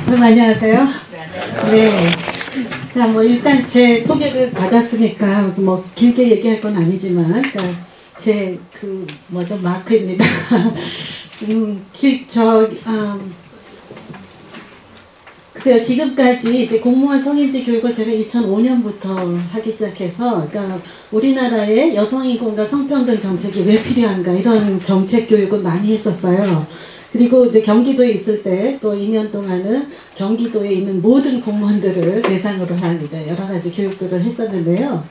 안녕하세요. 네. 자, 뭐, 일단 제 소개를 받았으니까, 뭐, 길게 얘기할 건 아니지만, 그러니까 제, 마크입니다. 글쎄요, 지금까지 이제 공무원 성인지 교육을 제가 2005년부터 하기 시작해서, 그러니까 우리나라의 여성인권과 성평등 정책이 왜 필요한가, 이런 정책 교육을 많이 했었어요. 그리고 이제 경기도에 있을 때 또 2년 동안은 경기도에 있는 모든 공무원들을 대상으로 한 여러 가지 교육들을 했었는데요.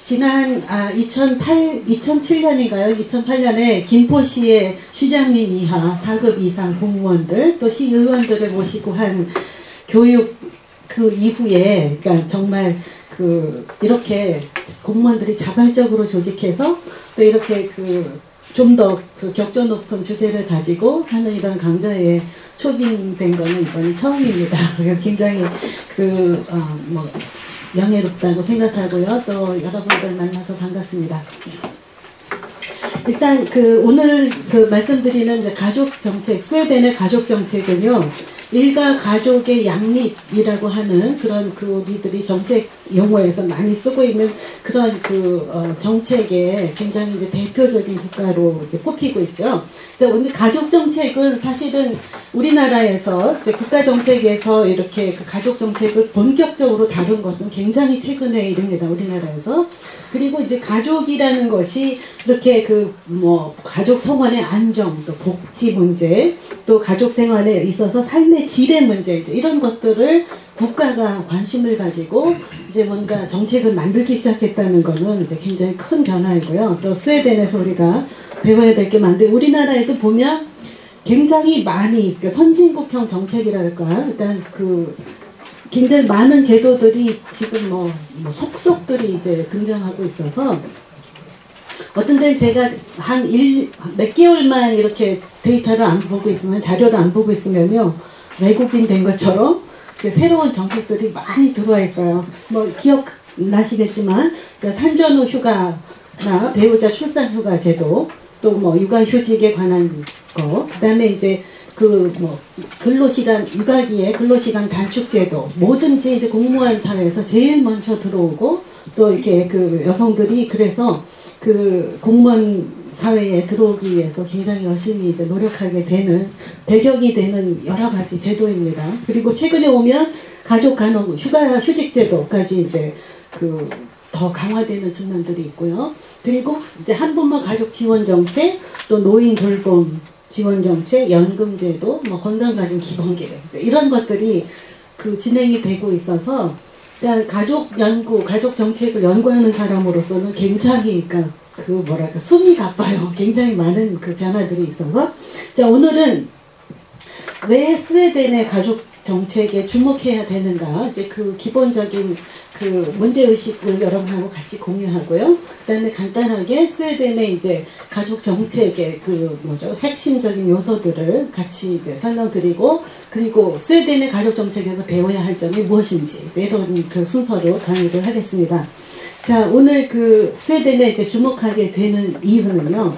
지난 2007년인가요? 2008년에 김포시의 시장님 이하 4급 이상 공무원들 또 시의원들을 모시고 한 교육 그 이후에, 그러니까 정말 이렇게 공무원들이 자발적으로 조직해서 또 이렇게 좀 더 격조 높은 주제를 가지고 하는 이런 강좌에 초빙된 거는 이번이 처음입니다. 그래서 굉장히 명예롭다고 생각하고요. 또 여러분들 만나서 반갑습니다. 일단 오늘 말씀드리는 가족 정책, 스웨덴의 가족 정책은요, 일가 가족의 양립이라고 하는 그런 우리들이 정책 용어에서 많이 쓰고 있는 그런 정책의 굉장히 이제 대표적인 국가로 이제 꼽히고 있죠. 근데 가족 정책은 사실은 우리나라에서 이제 국가 정책에서 이렇게 가족 정책을 본격적으로 다룬 것은 굉장히 최근의 일입니다. 우리나라에서. 그리고 이제 가족이라는 것이 이렇게 가족 생활의 안정, 또 복지 문제, 또 가족 생활에 있어서 삶의 질의 문제, 이런 것들을 국가가 관심을 가지고 이제 뭔가 정책을 만들기 시작했다는 거는 이제 굉장히 큰 변화이고요. 또 스웨덴에서 우리가 배워야 될 게 많은데, 우리나라에도 보면 굉장히 많이 선진국형 정책이랄까, 그러니까 굉장히 많은 제도들이 지금 속속들이 이제 등장하고 있어서, 어떤 때는 제가 몇 개월만 이렇게 데이터를 안 보고 있으면, 자료를 안 보고 있으면요, 외국인 된 것처럼 새로운 정책들이 많이 들어와 있어요. 기억나시겠지만, 산전후 휴가나 배우자 출산 휴가 제도, 또 육아휴직에 관한 거, 그 다음에 이제 육아기에 근로시간 단축제도, 뭐든지 이제 공무원 사회에서 제일 먼저 들어오고, 또 이렇게 여성들이 그래서 공무원 사회에 들어오기 위해서 굉장히 열심히 이제 노력하게 되는, 배경이 되는 여러 가지 제도입니다. 그리고 최근에 오면 가족 간호 휴직 제도까지 이제 더 강화되는 측면들이 있고요. 그리고 이제 한부모 가족 지원 정책, 또 노인 돌봄 지원 정책, 연금 제도, 건강가정 기본계획, 이런 것들이 진행이 되고 있어서, 그러니까 가족 정책을 연구하는 사람으로서는 굉장히, 숨이 가빠요. 굉장히 많은 변화들이 있어서. 자, 오늘은 왜 스웨덴의 가족 정책에 주목해야 되는가, 이제 기본적인 문제의식을 여러분하고 같이 공유하고요. 그 다음에 간단하게 스웨덴의 이제 가족 정책의 핵심적인 요소들을 같이 이제 설명드리고, 그리고 스웨덴의 가족 정책에서 배워야 할 점이 무엇인지, 이제 이런 순서로 강의를 하겠습니다. 자, 오늘 스웨덴에 이제 주목하게 되는 이유는요,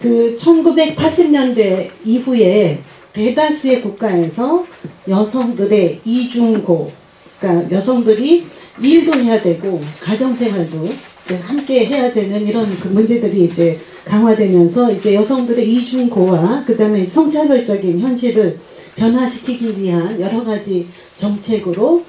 1980년대 이후에 대다수의 국가에서 여성들의 이중고, 그러니까 여성들이 일도 해야 되고 가정생활도 함께 해야 되는 이런 문제들이 이제 강화되면서, 이제 여성들의 이중고와 그 다음에 성차별적인 현실을 변화시키기 위한 여러 가지 정책으로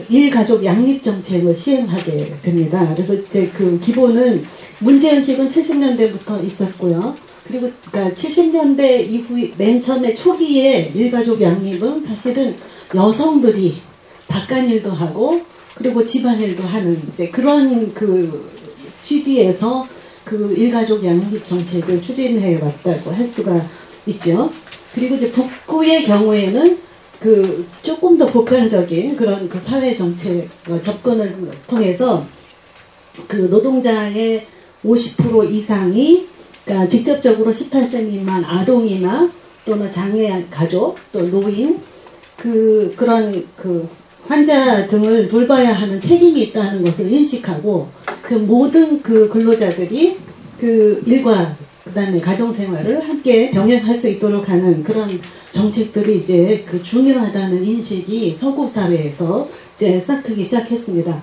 일가족 양립 정책을 시행하게 됩니다. 그래서 이제 기본은, 문제의식은 70년대부터 있었고요. 그리고 70년대 이후 맨 처음에 초기에 일가족 양립은 사실은 여성들이 바깥일도 하고 그리고 집안일도 하는 이제 그런 취지에서 일가족 양립 정책을 추진해 왔다고 할 수가 있죠. 그리고 이제 북구의 경우에는 조금 더 보편적인 그런 사회 정책 접근을 통해서 노동자의 50% 이상이, 그러니까 직접적으로 18세 미만 아동이나 또는 장애 가족, 또 노인, 그런 환자 등을 돌봐야 하는 책임이 있다는 것을 인식하고, 모든 근로자들이 일과 그 다음에 가정생활을 함께 병행할 수 있도록 하는 그런 정책들이 이제 그 중요하다는 인식이 서구 사회에서 이제 싹트기 시작했습니다.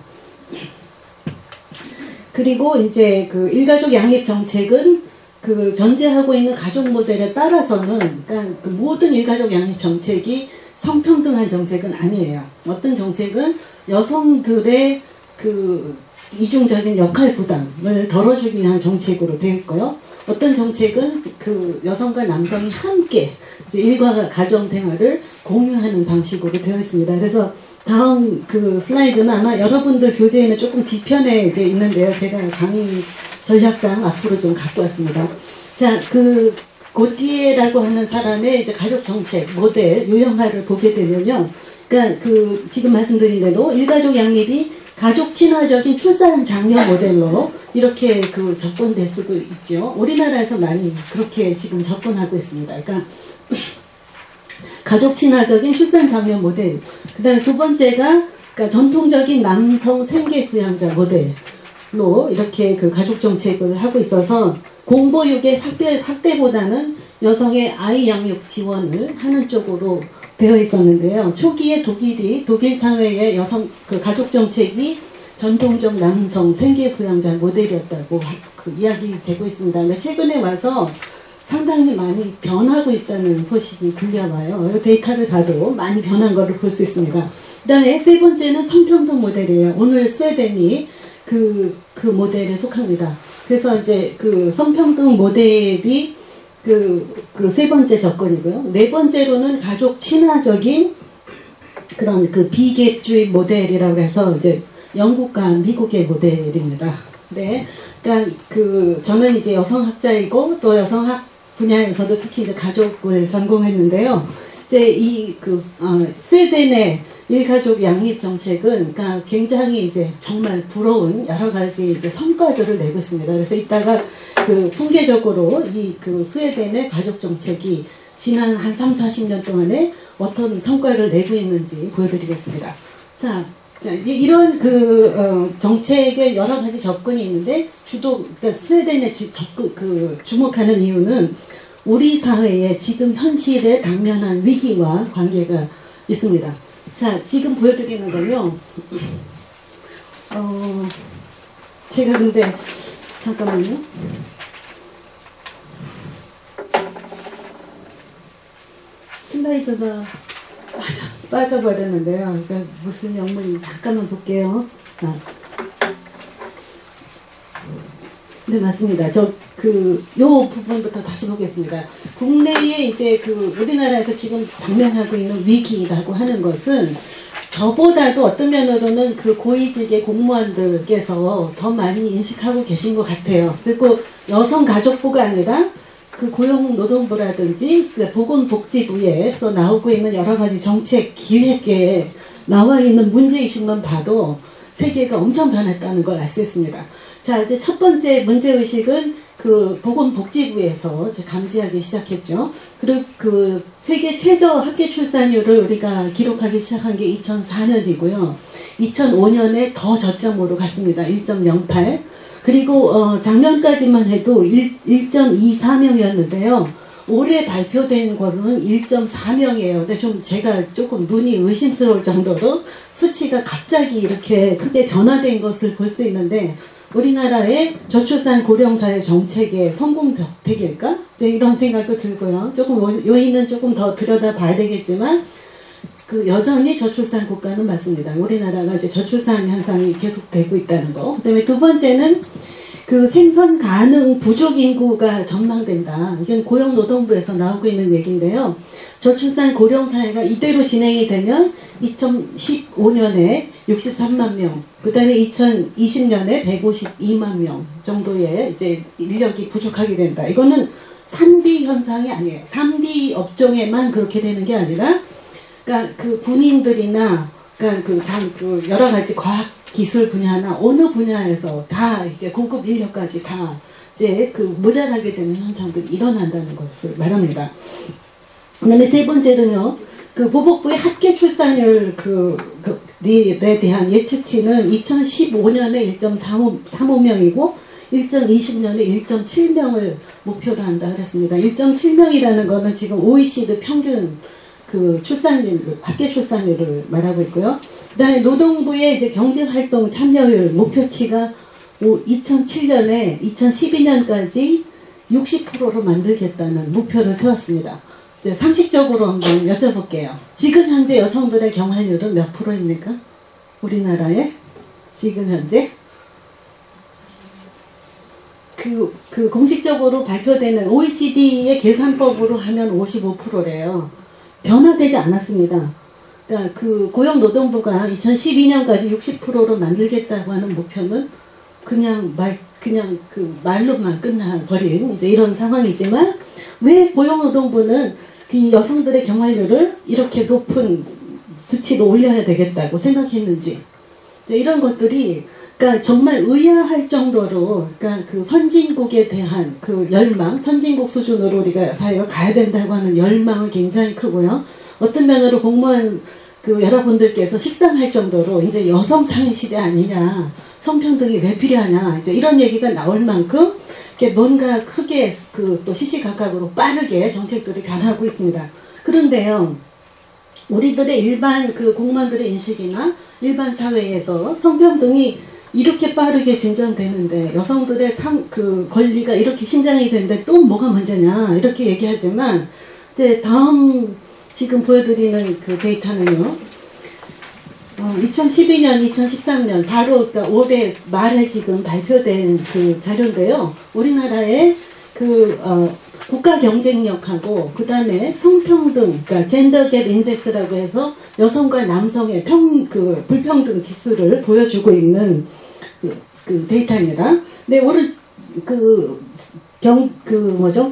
그리고 이제 그 일가족 양립 정책은 그 전제하고 있는 가족 모델에 따라서는, 그러니까 그 모든 일가족 양립 정책이 성평등한 정책은 아니에요. 어떤 정책은 여성들의 그 이중적인 역할 부담을 덜어주기 위한 정책으로 되어 있고요. 어떤 정책은 그 여성과 남성이 함께 이제 일과 가정 생활을 공유하는 방식으로 되어 있습니다. 그래서 다음 그 슬라이드는 아마 여러분들 교재에는 조금 뒤편에 이제 있는데요. 제가 강의 전략상 앞으로 좀 갖고 왔습니다. 자, 그 고티에라고 하는 사람의 이제 가족 정책 모델 유형화를 보게 되면요. 그러니까 그 지금 말씀드린 대로 일가족 양립이 가족 친화적인 출산 장려 모델로 이렇게 그 접근될 수도 있죠. 우리나라에서 많이 그렇게 지금 접근하고 있습니다. 그러니까 가족 친화적인 출산 장려 모델. 그다음에 두 번째가 그러니까 전통적인 남성 생계 부양자 모델로 이렇게 그 가족 정책을 하고 있어서 공보육의 확대보다는 여성의 아이 양육 지원을 하는 쪽으로 되어 있었는데요. 초기에 독일 사회의 여성 그 가족 정책이 전통적 남성 생계 부양자 모델이었다고 그 이야기되고 있습니다. 근데 최근에 와서 상당히 많이 변하고 있다는 소식이 들려와요. 데이터를 봐도 많이 변한 것을 볼 수 있습니다. 그 다음에 세 번째는 성평등 모델이에요. 오늘 스웨덴이 그 모델에 속합니다. 그래서 이제 그 성평등 모델이 그 세 번째 접근이고요. 네 번째로는 가족 친화적인 그런 그 비계주의 모델이라고 해서 이제 영국과 미국의 모델입니다. 네. 그러니까 그 저는 이제 여성학자이고 또 여성학 분야에서도 특히 이제 가족을 전공했는데요. 이제 스웨덴의 일가족 양립 정책은 그러니까 굉장히 이제 정말 부러운 여러 가지 이제 성과들을 내고 있습니다. 그래서 이따가 그 통계적으로 그 스웨덴의 가족 정책이 지난 한 3, 40년 동안에 어떤 성과를 내고 있는지 보여드리겠습니다. 자, 이런 정책의 여러 가지 접근이 있는데 그러니까 스웨덴의 주목하는 이유는 우리 사회의 지금 현실에 당면한 위기와 관계가 있습니다. 자, 지금 보여드리는 건요. 제가 근데 잠깐만요. 슬라이드가 빠져버렸는데요. 그러니까 무슨 영문인지 잠깐만 볼게요. 네, 맞습니다. 요 부분부터 다시 보겠습니다. 국내에 이제 우리나라에서 지금 당면하고 있는 위기라고 하는 것은 저보다도 어떤 면으로는 그 고위직의 공무원들께서 더 많이 인식하고 계신 것 같아요. 그리고 여성가족부가 아니라 그 고용노동부라든지 그 보건복지부에서 나오고 있는 여러 가지 정책 기획에 나와 있는 문제의식만 봐도 세계가 엄청 변했다는 걸 알 수 있습니다. 자, 이제 첫 번째 문제의식은 그 보건복지부에서 이제 감지하기 시작했죠. 그리고 그 세계 최저 학계 출산율을 우리가 기록하기 시작한 게 2004년이고요. 2005년에 더 저점으로 갔습니다. 1.08. 그리고 작년까지만 해도 1.24명이었는데요. 올해 발표된 거는 1.4명이에요. 근데 제가 조금 눈이 의심스러울 정도로 수치가 갑자기 이렇게 크게 변화된 것을 볼 수 있는데 우리나라의 저출산 고령사회 정책의 성공 벽택일까? 이제 이런 생각도 들고요. 조금 요인은 조금 더 들여다봐야 되겠지만 여전히 저출산 국가는 맞습니다. 우리나라가 이제 저출산 현상이 계속되고 있다는 거. 그다음에 두 번째는 생선 가능 부족 인구가 전망된다. 이건 고용노동부에서 나오고 있는 얘기인데요. 저출산 고령사회가 이대로 진행이 되면 2015년에 63만 명, 그 다음에 2020년에 152만 명 정도의 이제 인력이 부족하게 된다. 이거는 3D 현상이 아니에요. 3D 업종에만 그렇게 되는 게 아니라, 그러니까 그 군인들이나, 그러니까 여러 가지 과학 기술 분야나 어느 분야에서 다 이렇게 고급 인력까지 다 이제 모자라게 되는 현상들이 일어난다는 것을 말합니다. 그 다음에 세 번째는요, 보복부의 합계 출산율 에 대한 예측치는 2015년에 1.35명이고 2020년에 1.7명을 목표로 한다 그랬습니다. 1.7명이라는 거는 지금 OECD 평균 그 출산율, 합계 출산율을 말하고 있고요. 그 다음에 노동부의 이제 경제활동 참여율 목표치가 2007년에 2012년까지 60%로 만들겠다는 목표를 세웠습니다. 이제 상식적으로 한번 여쭤볼게요. 지금 현재 여성들의 경활률은 몇 프로입니까? 우리나라에? 지금 현재? 그 공식적으로 발표되는 OECD의 계산법으로 하면 55%래요. 변화되지 않았습니다. 그러니까 그 고용노동부가 2012년까지 60%로 만들겠다고 하는 목표는 그냥 그 말로만 끝나버린 이제 이런 상황이지만 왜 고용노동부는 그 여성들의 경활률을 이렇게 높은 수치로 올려야 되겠다고 생각했는지 이제 이런 것들이 그러니까 정말 의아할 정도로 그러니까 그 선진국에 대한 그 열망, 선진국 수준으로 우리가 사회가 가야 된다고 하는 열망은 굉장히 크고요. 어떤 면으로 공무원 그 여러분들께서 식상할 정도로 이제 여성 사회 시대 아니냐, 성평등이 왜 필요하냐, 이제 이런 얘기가 나올 만큼 이렇게 뭔가 크게 그 또 시시각각으로 빠르게 정책들이 변하고 있습니다. 그런데요, 우리들의 일반 그 공무원들의 인식이나 일반 사회에서 성평등이 이렇게 빠르게 진전되는데 여성들의 그 권리가 이렇게 신장이 되는데 또 뭐가 문제냐 이렇게 얘기하지만 이제 다음 지금 보여드리는 그 데이터는요. 2012년, 2013년 바로 그러니까 올해 말에 지금 발표된 그 자료인데요. 우리나라의 그 국가 경쟁력하고 그 다음에 성평등, 그러니까 젠더 갭 인덱스라고 해서 여성과 남성의 그 불평등 지수를 보여주고 있는 그 데이터입니다. 네, 오늘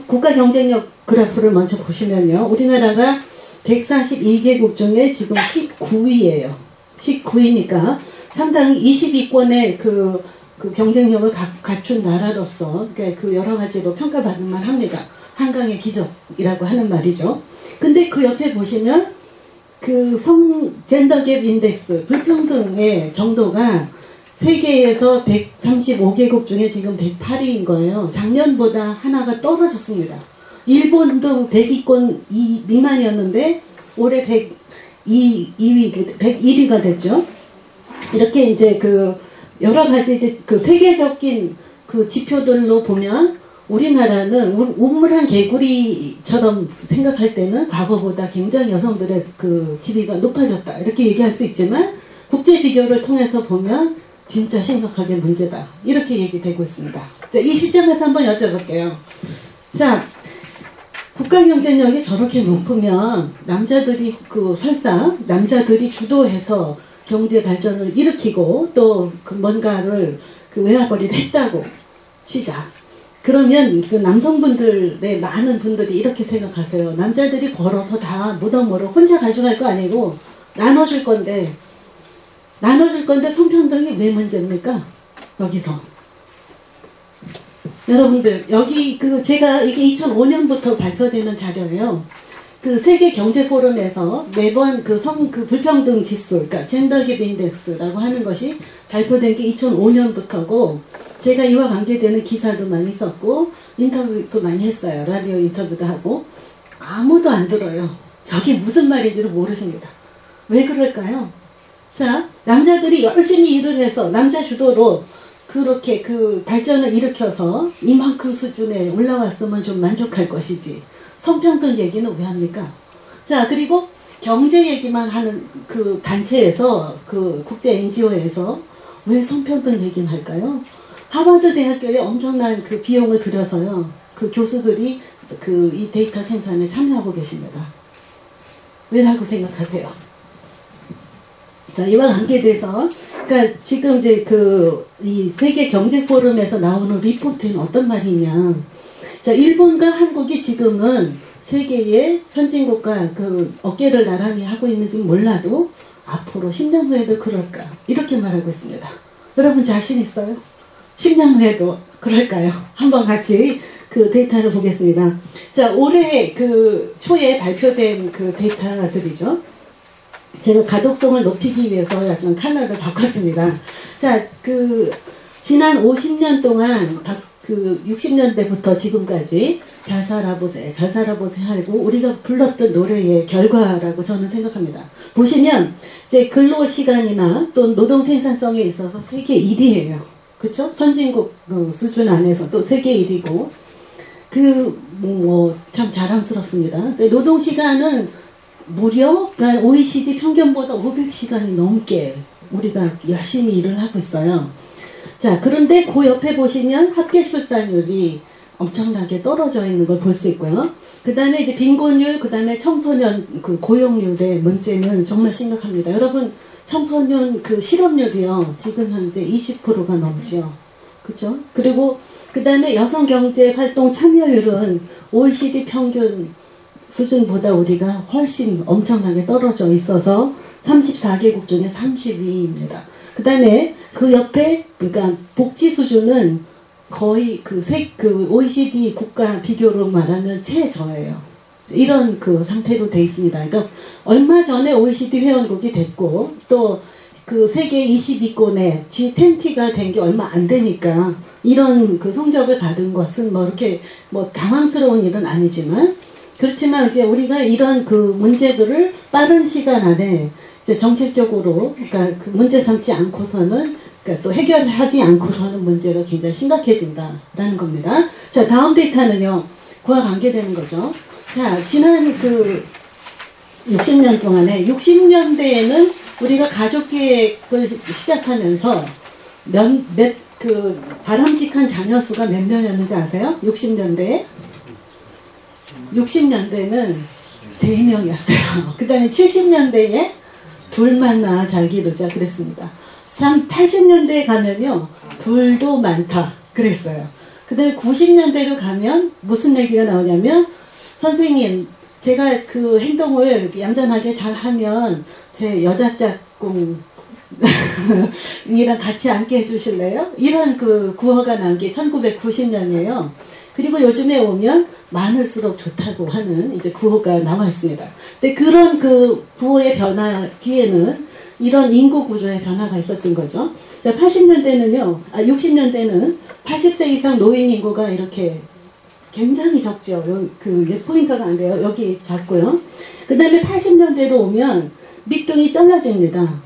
국가 경쟁력 그래프를 먼저 보시면요. 우리나라가 142개국 중에 지금 19위예요. 19위니까 상당히 22권의 그 경쟁력을 갖춘 나라로서 그 여러 가지로 평가받을 만합니다. 한강의 기적이라고 하는 말이죠. 근데 그 옆에 보시면 그 젠더 갭 인덱스 불평등의 정도가 세계에서 135개국 중에 지금 108위인 거예요. 작년보다 하나가 떨어졌습니다. 일본도 100위권 미만이었는데 올해 101위가 됐죠. 이렇게 이제 그 여러 가지 그 세계적인 그 지표들로 보면 우리나라는 우물한 개구리처럼 생각할 때는 과거보다 굉장히 여성들의 그 지위가 높아졌다 이렇게 얘기할 수 있지만 국제 비교를 통해서 보면 진짜 심각하게 문제다 이렇게 얘기되고 있습니다. 자, 이 시점에서 한번 여쭤볼게요. 자, 국가 경쟁력이 저렇게 높으면 남자들이 설사 남자들이 주도해서 경제 발전을 일으키고 또 그 뭔가를 외화벌이를 했다고 시작. 그러면 그 남성분들의 많은 분들이 이렇게 생각하세요. 남자들이 벌어서 다 무덤으로 혼자 가져갈 거 아니고 나눠줄 건데 성평등이 왜 문제입니까? 여기서. 여러분들, 여기 제가 이게 2005년부터 발표되는 자료예요. 그 세계 경제 포럼에서 매번 그 불평등 지수, 그러니까 젠더 갭 인덱스라고 하는 것이 발표된 게 2005년부터고, 제가 이와 관계되는 기사도 많이 썼고, 인터뷰도 많이 했어요. 라디오 인터뷰도 하고. 아무도 안 들어요. 저게 무슨 말인지를 모르십니다. 왜 그럴까요? 자, 남자들이 열심히 일을 해서 남자 주도로 그렇게 그 발전을 일으켜서 이만큼 수준에 올라왔으면 좀 만족할 것이지. 성평등 얘기는 왜 합니까? 자, 그리고 경제 얘기만 하는 그 단체에서, 그 국제 NGO에서 왜 성평등 얘기는 할까요? 하버드 대학교에 엄청난 그 비용을 들여서요. 그 교수들이 이 데이터 생산에 참여하고 계십니다. 왜라고 생각하세요? 자, 이와 관계돼서, 그러니까 지금 이제 이 세계 경제 포럼에서 나오는 리포트는 어떤 말이냐. 자, 일본과 한국이 지금은 세계의 선진국과 어깨를 나란히 하고 있는지 몰라도 앞으로 10년 후에도 그럴까. 이렇게 말하고 있습니다. 여러분 자신 있어요? 10년 후에도 그럴까요? 한번 같이 그 데이터를 보겠습니다. 자, 올해 초에 발표된 데이터들이죠. 제가 가독성을 높이기 위해서 약간 컬러를 바꿨습니다. 자, 지난 50년 동안 60년대부터 지금까지 잘 살아보세, 잘 살아보세 하고 우리가 불렀던 노래의 결과라고 저는 생각합니다. 보시면 이제 근로시간이나 또 노동 생산성에 있어서 세계 1위예요. 그렇죠? 선진국 수준 안에서 또 세계 1위고 참 자랑스럽습니다. 노동시간은 무려 그러니까 OECD 평균보다 500시간이 넘게 우리가 열심히 일을 하고 있어요. 자, 그런데 그 옆에 보시면 합계 출산율이 엄청나게 떨어져 있는 걸 볼 수 있고요. 그 다음에 이제 빈곤율, 그 다음에 청소년 고용률의 문제는 정말 심각합니다. 여러분, 청소년 실업률이요, 지금 현재 20%가 넘죠. 그죠? 그리고 그 다음에 여성 경제 활동 참여율은 OECD 평균 수준보다 우리가 훨씬 엄청나게 떨어져 있어서 34개국 중에 32위입니다. 그 다음에 그 옆에, 그러니까 복지 수준은 거의 OECD 국가 비교로 말하면 최저예요. 이런 상태로 돼 있습니다. 그러니까 얼마 전에 OECD 회원국이 됐고, 또 세계 20위권에 G20가 된 게 얼마 안 되니까, 이런 성적을 받은 것은 이렇게 당황스러운 일은 아니지만, 그렇지만 이제 우리가 이런 문제들을 빠른 시간 안에 이제 정책적으로, 그러니까 문제 삼지 않고서는, 그러니까 또 해결하지 않고서는 문제가 굉장히 심각해진다라는 겁니다. 자, 다음 데이터는요, 그와 관계되는 거죠. 자, 지난 60년 동안에, 60년대에는 우리가 가족계획을 시작하면서 바람직한 자녀 수가 몇 명이었는지 아세요? 60년대에? 60년대는 3명이었어요. 그 다음에 70년대에 둘만 낳아 잘 기르자 그랬습니다. 80년대에 가면요, 둘도 많다 그랬어요. 그 다음에 90년대로 가면 무슨 얘기가 나오냐면, 선생님, 제가 행동을 얌전하게 잘 하면 제 여자 짝꿍 이랑 같이 앉게 해주실래요? 이런 구호가 나온 게 1990년이에요. 그리고 요즘에 오면 많을수록 좋다고 하는 이제 구호가 나와 있습니다. 근데 그런 구호의 변화 뒤에는 이런 인구 구조의 변화가 있었던 거죠. 60년대는 80세 이상 노인 인구가 이렇게 굉장히 적죠. 포인터가 안 돼요. 여기 작고요. 그 다음에 80년대로 오면 밑둥이 잘라집니다.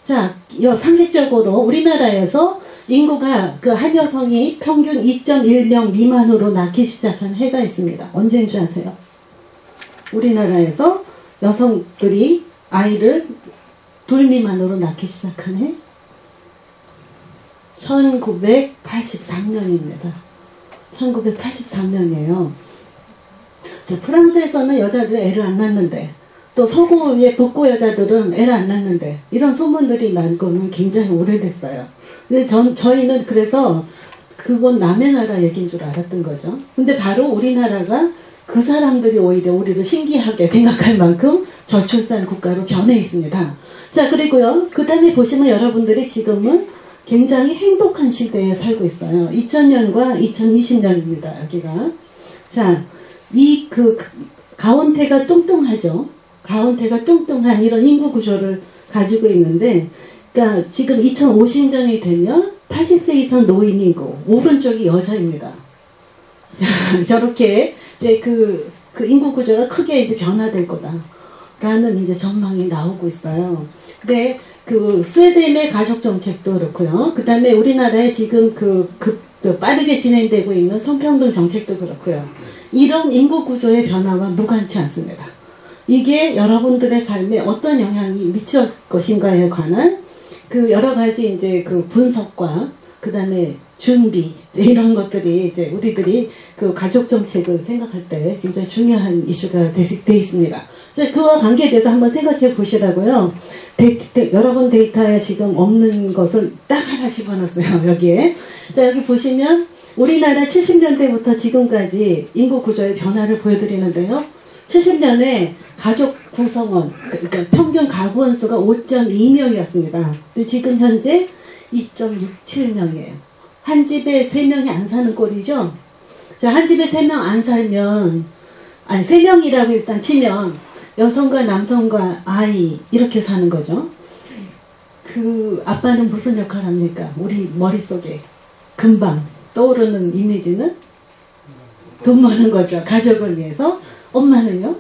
자, 상식적으로 우리나라에서 인구가 한 여성이 평균 2.1명 미만으로 낳기 시작한 해가 있습니다. 언제인 줄 아세요? 우리나라에서 여성들이 아이를 둘 미만으로 낳기 시작한 해? 1983년입니다. 1983년이에요. 프랑스에서는 여자들이 애를 안 낳는데, 또 서구의 북구 여자들은 애를 안 낳는데, 이런 소문들이 난 거는 굉장히 오래됐어요. 근데 저희는 그래서 그건 남의 나라 얘기인 줄 알았던 거죠. 근데 바로 우리나라가 그 사람들이 오히려 우리를 신기하게 생각할 만큼 저출산 국가로 변해 있습니다. 자, 그리고요, 그 다음에 보시면 여러분들이 지금은 굉장히 행복한 시대에 살고 있어요. 2000년과 2020년입니다, 여기가. 자, 가온태가 뚱뚱하죠. 가온태가 뚱뚱한 이런 인구 구조를 가지고 있는데, 그러니까 지금 2050년이 되면 80세 이상 노인 인구, 오른쪽이 여자입니다. 자, 저렇게 이제 인구 구조가 크게 이제 변화될 거다라는 이제 전망이 나오고 있어요. 근데 스웨덴의 가족 정책도 그렇고요. 그 다음에 우리나라에 지금 빠르게 진행되고 있는 성평등 정책도 그렇고요. 이런 인구 구조의 변화와 무관치 않습니다. 이게 여러분들의 삶에 어떤 영향이 미칠 것인가에 관한 여러 가지 이제 분석과 그 다음에 준비, 이런 것들이 이제 우리들이 가족 정책을 생각할 때 굉장히 중요한 이슈가 돼 있습니다. 그와 관계돼서 한번 생각해 보시라고요. 여러분 데이터에 지금 없는 것을 딱 하나 집어넣었어요, 여기에. 자, 여기 보시면 우리나라 70년대부터 지금까지 인구 구조의 변화를 보여드리는데요. 70년에 가족 구성원, 그러니까 평균 가구원 수가 5.2명이었습니다. 근데 지금 현재 2.67명이에요. 한 집에 3명이 안 사는 꼴이죠. 자, 한 집에 3명 안 살면, 3명이라고 일단 치면 여성과 남성과 아이 이렇게 사는 거죠. 그 아빠는 무슨 역할을 합니까? 우리 머릿속에 금방 떠오르는 이미지는 돈 버는 거죠. 가족을 위해서. 엄마는요?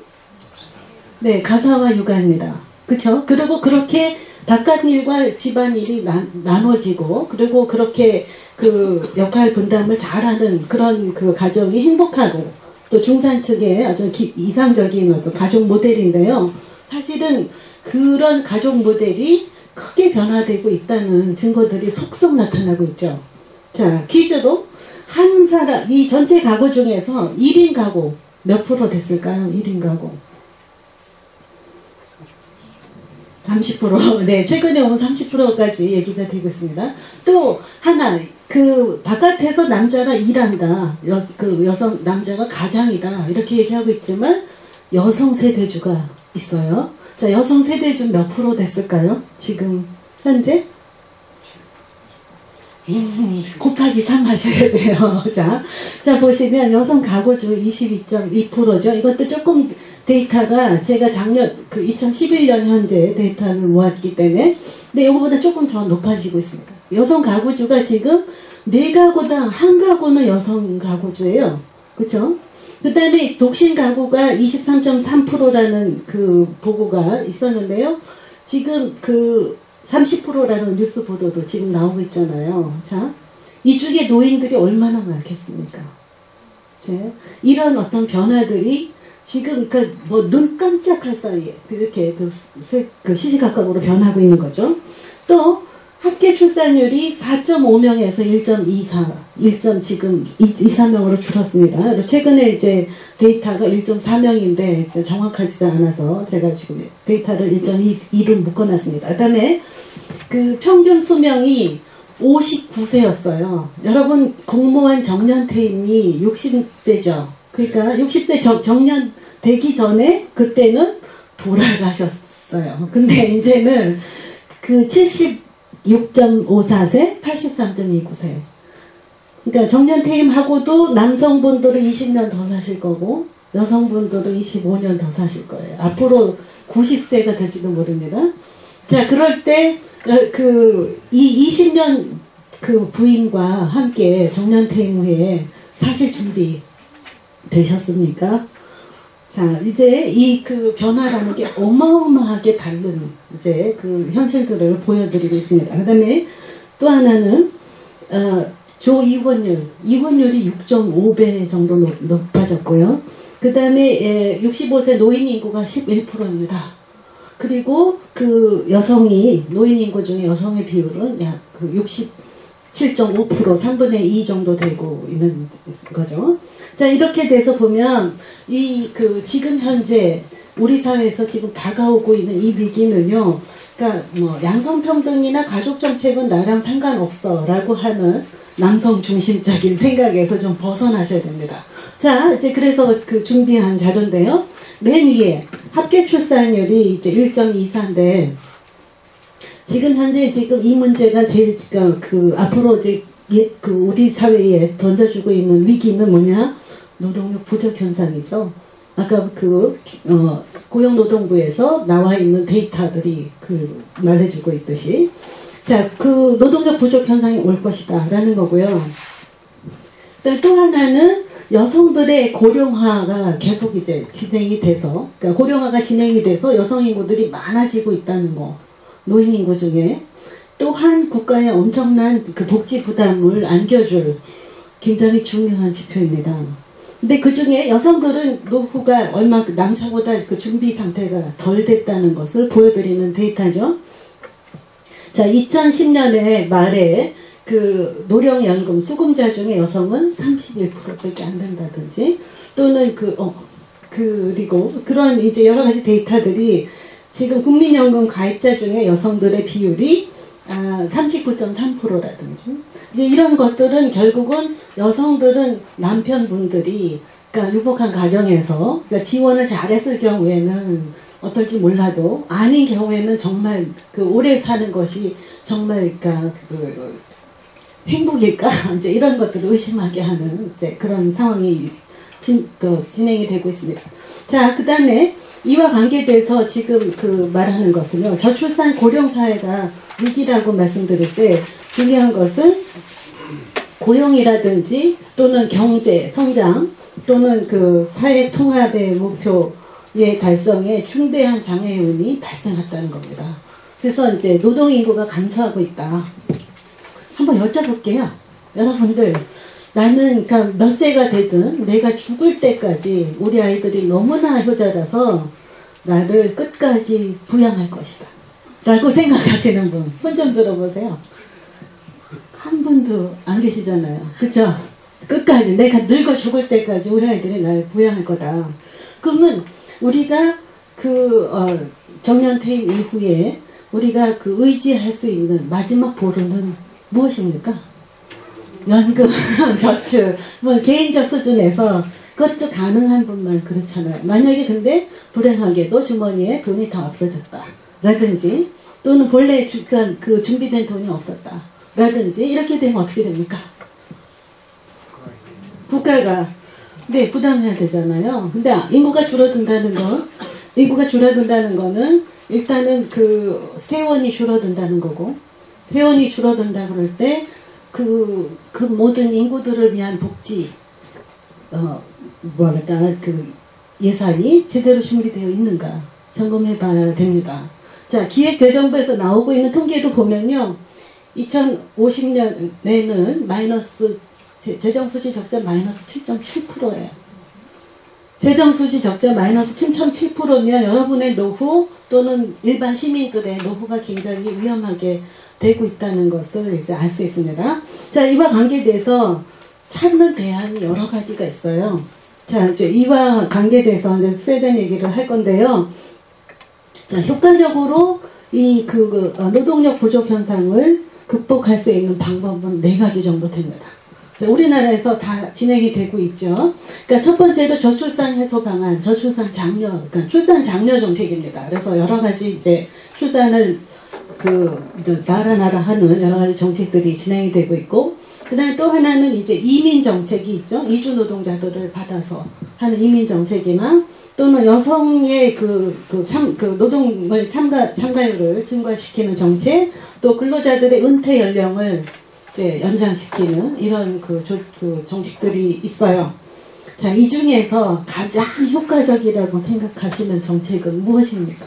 네, 가사와 육아입니다. 그쵸? 그리고 그렇게 바깥 일과 집안 일이 나눠지고, 그리고 그렇게 그 역할 분담을 잘하는 그런 그 가정이 행복하고, 또 중산 측의 아주 이상적인 어떤 가족 모델인데요. 사실은 그런 가족 모델이 크게 변화되고 있다는 증거들이 속속 나타나고 있죠. 자, 퀴즈로 한 사람, 이 전체 가구 중에서 1인 가구 몇 프로 됐을까요? 1인 가구. 30%. 네, 최근에 오면 30%까지 얘기가 되고 있습니다. 또 하나, 그 바깥에서 남자가 일한다. 남자가 가장이다. 이렇게 얘기하고 있지만 여성 세대주가 있어요. 자, 여성 세대주 몇 프로 됐을까요? 지금 현재? 곱하기 3 하셔야 돼요. 자, 보시면 여성 가구주 22.2%죠. 이것도 조금 데이터가 제가 작년 2011년 현재 데이터를 모았기 때문에, 근데 이거보다 조금 더 높아지고 있습니다. 여성 가구주가 지금 4가구당 1가구는 여성 가구주예요. 그쵸? 그 다음에 독신 가구가 23.3%라는 그 보고가 있었는데요. 지금 30%라는 뉴스 보도도 지금 나오고 있잖아요. 자, 이 중에 노인들이 얼마나 많겠습니까? 이런 어떤 변화들이 지금 눈 깜짝할 사이에 이렇게 시시각각으로 변하고 있는 거죠. 또 합계 출산율이 4.5명에서 1.24, 지금 24명으로 줄었습니다. 그리고 최근에 이제 데이터가 1.4명인데 정확하지가 않아서 제가 지금 데이터를 1.2로 묶어놨습니다. 그 다음에 그 평균 수명이 59세였어요. 여러분, 공무원 정년 퇴임이 60세죠. 그러니까 60세 정년 되기 전에 그때는 돌아가셨어요. 근데 이제는 76.54세, 83.29세. 그러니까 정년 퇴임하고도 남성분들은 20년 더 사실 거고 여성분들은 25년 더 사실 거예요. 앞으로 90세가 될지도 모릅니다. 자, 그럴 때 이 20년 부인과 함께 정년 퇴임 후에 사실 준비 되셨습니까? 자, 이제 이 변화라는 게 어마어마하게 다른 이제 현실들을 보여드리고 있습니다. 그 다음에 또 하나는, 이혼율이 6.5배 정도 높아졌고요. 그 다음에 65세 노인 인구가 11%입니다. 그리고 노인 인구 중에 여성의 비율은 약 67.5%, 3분의 2 정도 되고 있는 거죠. 자, 이렇게 돼서 보면, 지금 현재, 우리 사회에서 지금 다가오고 있는 이 위기는요, 그러니까, 양성평등이나 가족정책은 나랑 상관없어, 라고 하는 남성 중심적인 생각에서 좀 벗어나셔야 됩니다. 자, 이제 그래서 준비한 자료인데요. 맨 위에, 합계 출산율이 이제 1.24인데, 지금 현재 이 문제가 제일, 앞으로 이제 우리 사회에 던져주고 있는 위기는 뭐냐? 노동력 부족 현상이죠. 아까 고용노동부에서 나와 있는 데이터들이 말해주고 있듯이. 자, 노동력 부족 현상이 올 것이다. 라는 거고요. 또 하나는 여성들의 고령화가 계속 이제 진행이 돼서, 그러니까 고령화가 진행이 돼서 여성 인구들이 많아지고 있다는 거. 노인 인구 중에. 또한 국가의 엄청난 복지 부담을 안겨줄 굉장히 중요한 지표입니다. 근데 그 중에 여성들은 노후가 남자보다 준비 상태가 덜 됐다는 것을 보여드리는 데이터죠. 자, 2010년에 말에 노령연금 수금자 중에 여성은 31%밖에 안 된다든지, 또는 그리고 그런 이제 여러 가지 데이터들이 지금 국민연금 가입자 중에 여성들의 비율이 39.3%라든지 이제 이런 것들은 결국은 여성들은 남편분들이 유복한 가정에서 지원을 잘했을 경우에는 어떨지 몰라도 아닌 경우에는 정말 오래 사는 것이 정말 행복일까? 이제 이런 것들을 의심하게 하는 이제 그런 상황이 진행이 되고 있습니다. 자, 그 다음에 이와 관계돼서 지금 말하는 것은요, 저출산 고령 사회가 위기라고 말씀드릴 때 중요한 것은 고용이라든지 또는 경제, 성장 또는 그 사회 통합의 목표의 달성에 중대한 장애운이 발생했다는 겁니다. 그래서 이제 노동인구가 감소하고 있다. 한번 여쭤볼게요. 여러분들, 나는 그러니까 몇 세가 되든 내가 죽을 때까지 우리 아이들이 너무나 효자라서 나를 끝까지 부양할 것이다 라고 생각하시는 분, 손 좀 들어보세요. 한 분도 안 계시잖아요. 그쵸? 끝까지 내가 늙어 죽을 때까지 우리 아이들이 나를 부양할 거다. 그러면 우리가 정년 퇴임 이후에 우리가 그 의지할 수 있는 마지막 보루는 무엇입니까? 연금, 저축, 뭐 개인적 수준에서 그것도 가능한 분만 그렇잖아요. 만약에 근데 불행하게도 주머니에 돈이 다 없어졌다 라든지 또는 본래 그 준비된 돈이 없었다 라든지 이렇게 되면 어떻게 됩니까? 국가가 네 부담해야 되잖아요. 근데 인구가 줄어든다는 거는 일단은 그 세원이 줄어든다는 거고, 세원이 줄어든다 그럴 때 그 모든 인구들을 위한 복지 그 예산이 제대로 준비되어 있는가 점검해 봐야 됩니다. 자, 기획재정부에서 나오고 있는 통계로 보면요, 2050년에는 마이너스 재정수지 적자 마이너스 7.7%예요. 재정수지 적자 마이너스 7.7%면 여러분의 노후 또는 일반 시민들의 노후가 굉장히 위험하게 되고 있다는 것을 이제 알 수 있습니다. 자, 이와 관계돼서 찾는 대안이 여러 가지가 있어요. 자, 이제 이와 관계돼서 이제 스웨덴 얘기를 할 건데요. 자, 효과적으로 이 노동력 부족 현상을 극복할 수 있는 방법은 4가지 정도 됩니다. 자, 우리나라에서 다 진행이 되고 있죠. 그러니까 첫 번째로 저출산 해소 방안, 저출산 장려, 그러니까 출산 장려 정책입니다. 그래서 여러 가지 이제 출산을 나라 하는 여러 가지 정책들이 진행이 되고 있고, 그 다음에 또 하나는 이제 이민 정책이 있죠. 이주 노동자들을 받아서 하는 이민 정책이나 또는 여성의 노동을 참가율을 증가시키는 정책, 또 근로자들의 은퇴 연령을 이제 연장시키는 이런 정책들이 있어요. 자, 이 중에서 가장 효과적이라고 생각하시는 정책은 무엇입니까?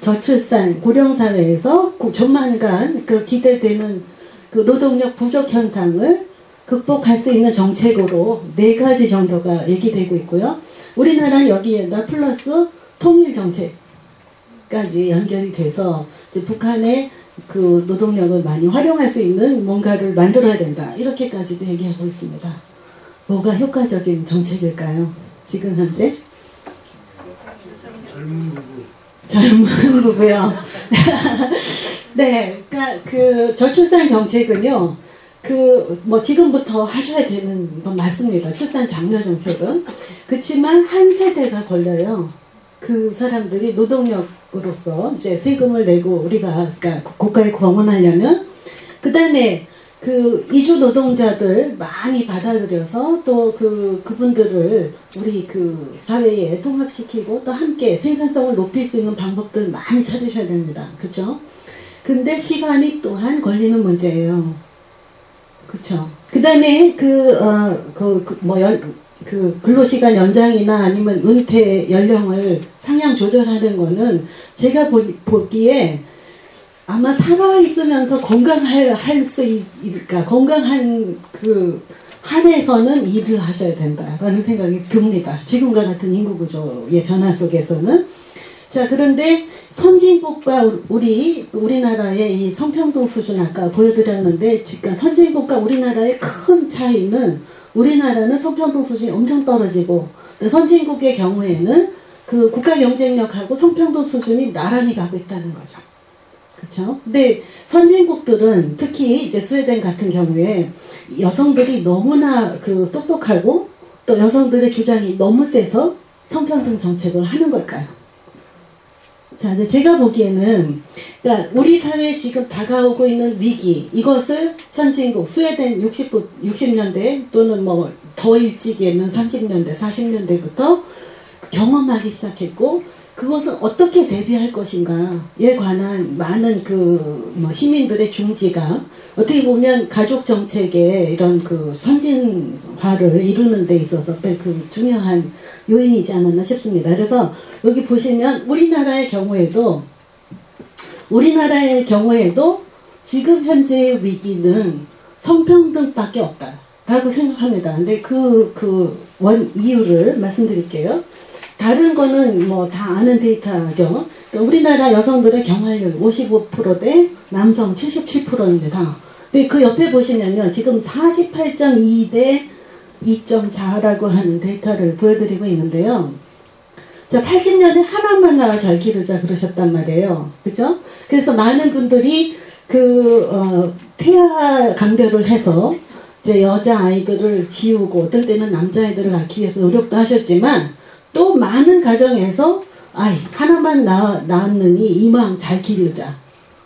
저출산, 고령사회에서 조만간 기대되는 노동력 부족 현상을 극복할 수 있는 정책으로 4가지 정도가 얘기되고 있고요. 우리나라는 여기에다 플러스 통일 정책까지 연결이 돼서 이제 북한의 노동력을 많이 활용할 수 있는 뭔가를 만들어야 된다, 이렇게까지도 얘기하고 있습니다. 뭐가 효과적인 정책일까요? 지금 현재? 젊은 부부요. 네, 그러니까 저출산 정책은요, 지금부터 하셔야 되는 건 맞습니다. 출산 장려 정책은. 그렇지만 한 세대가 걸려요. 그 사람들이 노동력으로서 이제 세금을 내고 우리가 그러니까 국가에 공헌하려면, 그 다음에 이주 노동자들 많이 받아들여서 또 그분들을 우리 사회에 통합시키고 또 함께 생산성을 높일 수 있는 방법들 많이 찾으셔야 됩니다. 그렇죠? 근데 시간이 또한 걸리는 문제예요. 그렇죠? 그 다음에 근로시간 연장이나 아니면 은퇴 연령을 상향 조절하는 거는 제가 보기에 아마 살아있으면서 건강한 한에서는 일을 하셔야 된다라는 생각이 듭니다. 지금과 같은 인구구조의 변화 속에서는. 자, 그런데 선진국과 우리나라의 이 성평등 수준 아까 보여드렸는데, 그러니까 선진국과 우리나라의 큰 차이는 우리나라는 성평등 수준이 엄청 떨어지고, 선진국의 경우에는 국가 경쟁력하고 성평등 수준이 나란히 가고 있다는 거죠. 그렇죠? 근데 선진국들은 특히 이제 스웨덴 같은 경우에 여성들이 너무나 똑똑하고 또 여성들의 주장이 너무 세서 성평등 정책을 하는 걸까요? 자, 제가 보기에는 그러니까 우리 사회에 지금 다가오고 있는 위기, 이것을 선진국 스웨덴 60년대 또는 더 일찍에는 30년대, 40년대부터 경험하기 시작했고, 그것은 어떻게 대비할 것인가에 관한 많은 시민들의 중지가 어떻게 보면 가족 정책의 이런 선진화를 이루는 데 있어서 중요한 요인이지 않았나 싶습니다. 그래서 여기 보시면 우리나라의 경우에도 지금 현재의 위기는 성평등밖에 없다라고 생각합니다. 근데 이유를 말씀드릴게요. 다른 거는 다 아는 데이터죠. 그러니까 우리나라 여성들의 경활률 55%대 남성 77%입니다. 근데 그 옆에 보시면요. 지금 48.2 대 2.4라고 하는 데이터를 보여드리고 있는데요. 자, 80년에 하나만 낳아 잘 기르자 그러셨단 말이에요. 그죠? 그래서 많은 분들이 태아 강별을 해서 이제 여자아이들을 지우고 어떤 때는 남자아이들을 낳기 위해서 노력도 하셨지만 또 많은 가정에서 하나만 낳았느니 이왕 잘 기르자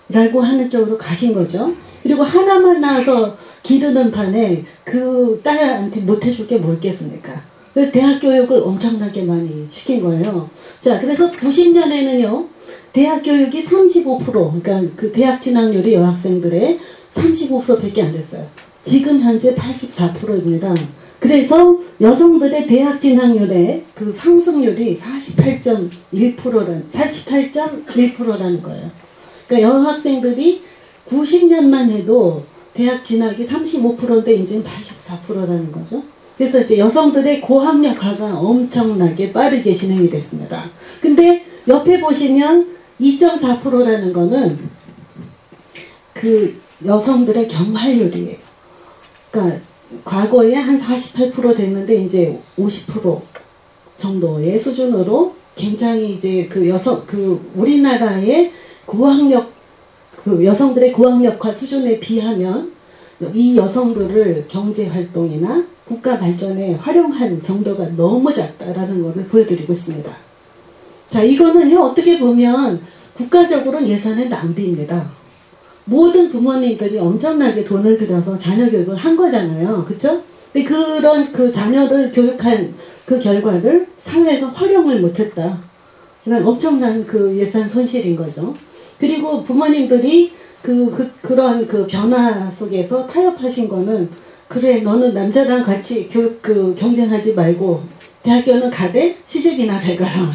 라고 하는 쪽으로 가신 거죠. 그리고 하나만 낳아서 기르는 판에 그 딸한테 못해줄 게 뭐 있겠습니까? 그래서 대학 교육을 엄청나게 많이 시킨 거예요. 자, 그래서 90년에는요 대학 교육이 35%, 그러니까 그 대학 진학률이 여학생들의 35%밖에 안 됐어요. 지금 현재 84%입니다. 그래서 여성들의 대학 진학률의 상승률이 48.1%라는 거예요. 그러니까 여학생들이 90년만 해도 대학 진학이 35%인데 이제는 84%라는 거죠. 그래서 이제 여성들의 고학력화가 엄청나게 빠르게 진행이 됐습니다. 근데 옆에 보시면 2.4%라는 거는 여성들의 경활률이에요. 그러니까 과거에 한 48% 됐는데 이제 50% 정도의 수준으로 굉장히 이제 우리나라의 여성들의 고학력화 수준에 비하면 이 여성들을 경제활동이나 국가 발전에 활용한 정도가 너무 작다라는 것을 보여드리고 있습니다. 자, 이거는요, 어떻게 보면 국가적으로 예산의 낭비입니다. 모든 부모님들이 엄청나게 돈을 들여서 자녀 교육을 한 거잖아요. 그쵸? 근데 그런 자녀를 교육한 그 결과를 사회가 활용을 못했다. 그러니까 엄청난 예산 손실인 거죠. 그리고 부모님들이 그런 변화 속에서 타협하신 거는, 그래, 너는 남자랑 같이 경쟁하지 말고, 대학교는 가되 시집이나 잘 가라.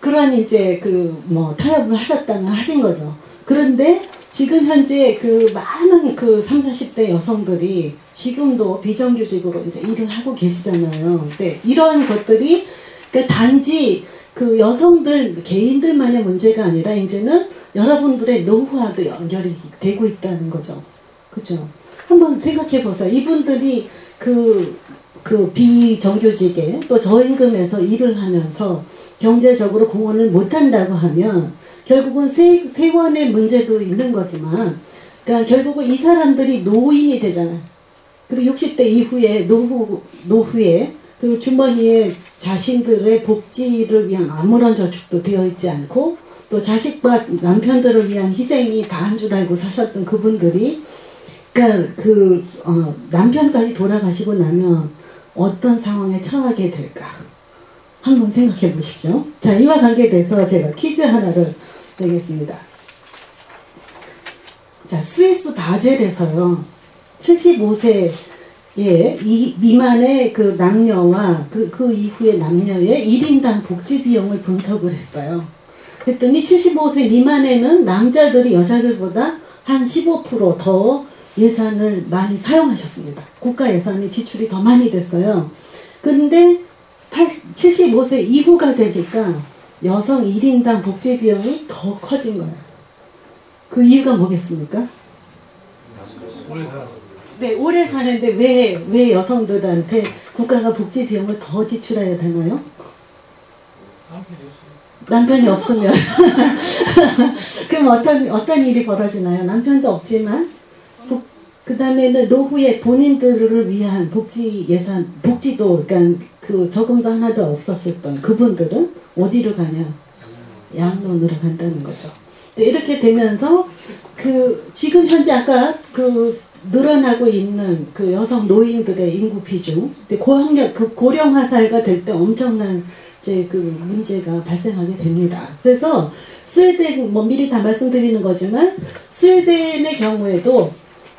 그런 이제 타협을 하신 거죠. 그런데 지금 현재 많은 30, 40대 여성들이 지금도 비정규직으로 이제 일을 하고 계시잖아요. 근데 이런 것들이 단지 여성들 개인들만의 문제가 아니라 이제는 여러분들의 노후와도 연결이 되고 있다는 거죠. 그죠? 한번 생각해 보세요. 이분들이 비정규직에 또 저임금에서 일을 하면서 경제적으로 공헌을 못한다고 하면 결국은 세원의 문제도 있는 거지만, 그러니까 결국은 이 사람들이 노인이 되잖아요. 그리고 60대 이후에 노후에 그리고 주머니에 자신들의 복지를 위한 아무런 저축도 되어 있지 않고 또 자식과 남편들을 위한 희생이 다한 줄 알고 사셨던 그분들이, 그러니까 남편까지 돌아가시고 나면 어떤 상황에 처하게 될까? 한번 생각해 보십시오. 자, 이와 관계돼서 제가 퀴즈 하나를 내겠습니다. 자, 스위스 바젤에서요, 75세 미만의 남녀와 그 이후의 남녀의 1인당 복지 비용을 분석을 했어요. 그랬더니 75세 미만에는 남자들이 여자들보다 한 15% 더 예산을 많이 사용하셨습니다. 국가 예산의 지출이 더 많이 됐어요. 근데 75세 이후가 되니까 여성 1인당 복지 비용이 더 커진 거예요. 그 이유가 뭐겠습니까? 네, 오래 사는데 왜 여성들한테 국가가 복지 비용을 더 지출해야 되나요? 남편이 없으면. 그럼 어떤 일이 벌어지나요? 남편도 없지만, 그 다음에는 노후에 본인들을 위한 복지 예산, 복지도, 그러니까 저금도 하나도 없었을 그분들은 어디로 가냐? 양론으로 간다는 거죠. 이렇게 되면서, 지금 현재 아까 늘어나고 있는 여성 노인들의 인구 비중, 고령화 사회가 될 때 엄청난 이제 그 문제가 발생하게 됩니다. 그래서 스웨덴, 뭐 미리 다 말씀드리는 거지만 스웨덴의 경우에도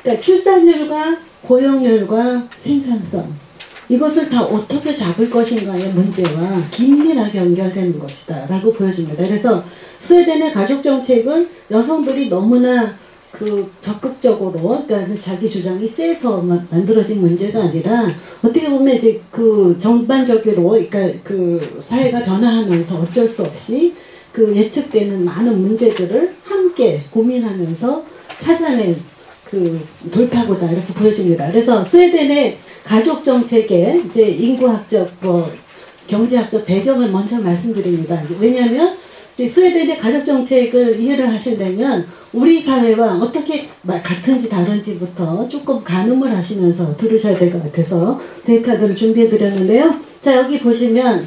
그러니까 출산율과 고용률과 생산성 이것을 다 어떻게 잡을 것인가의 문제와 긴밀하게 연결되는 것이다 라고 보여집니다. 그래서 스웨덴의 가족정책은 여성들이 너무나 그 적극적으로 그러니까 자기 주장이 세서 만들어진 문제가 아니라 어떻게 보면 이제 그 전반적으로 그러니까 그 사회가 변화하면서 어쩔 수 없이 그 예측되는 많은 문제들을 함께 고민하면서 찾아낸 그 돌파구다 이렇게 보여집니다. 그래서 스웨덴의 가족 정책의 이제 인구학적 뭐 경제학적 배경을 먼저 말씀드립니다. 왜냐하면 스웨덴의 가족 정책을 이해를 하시려면 우리 사회와 어떻게 같은지 다른지부터 조금 가늠을 하시면서 들으셔야 될 것 같아서 데이터들을 준비해 드렸는데요. 자, 여기 보시면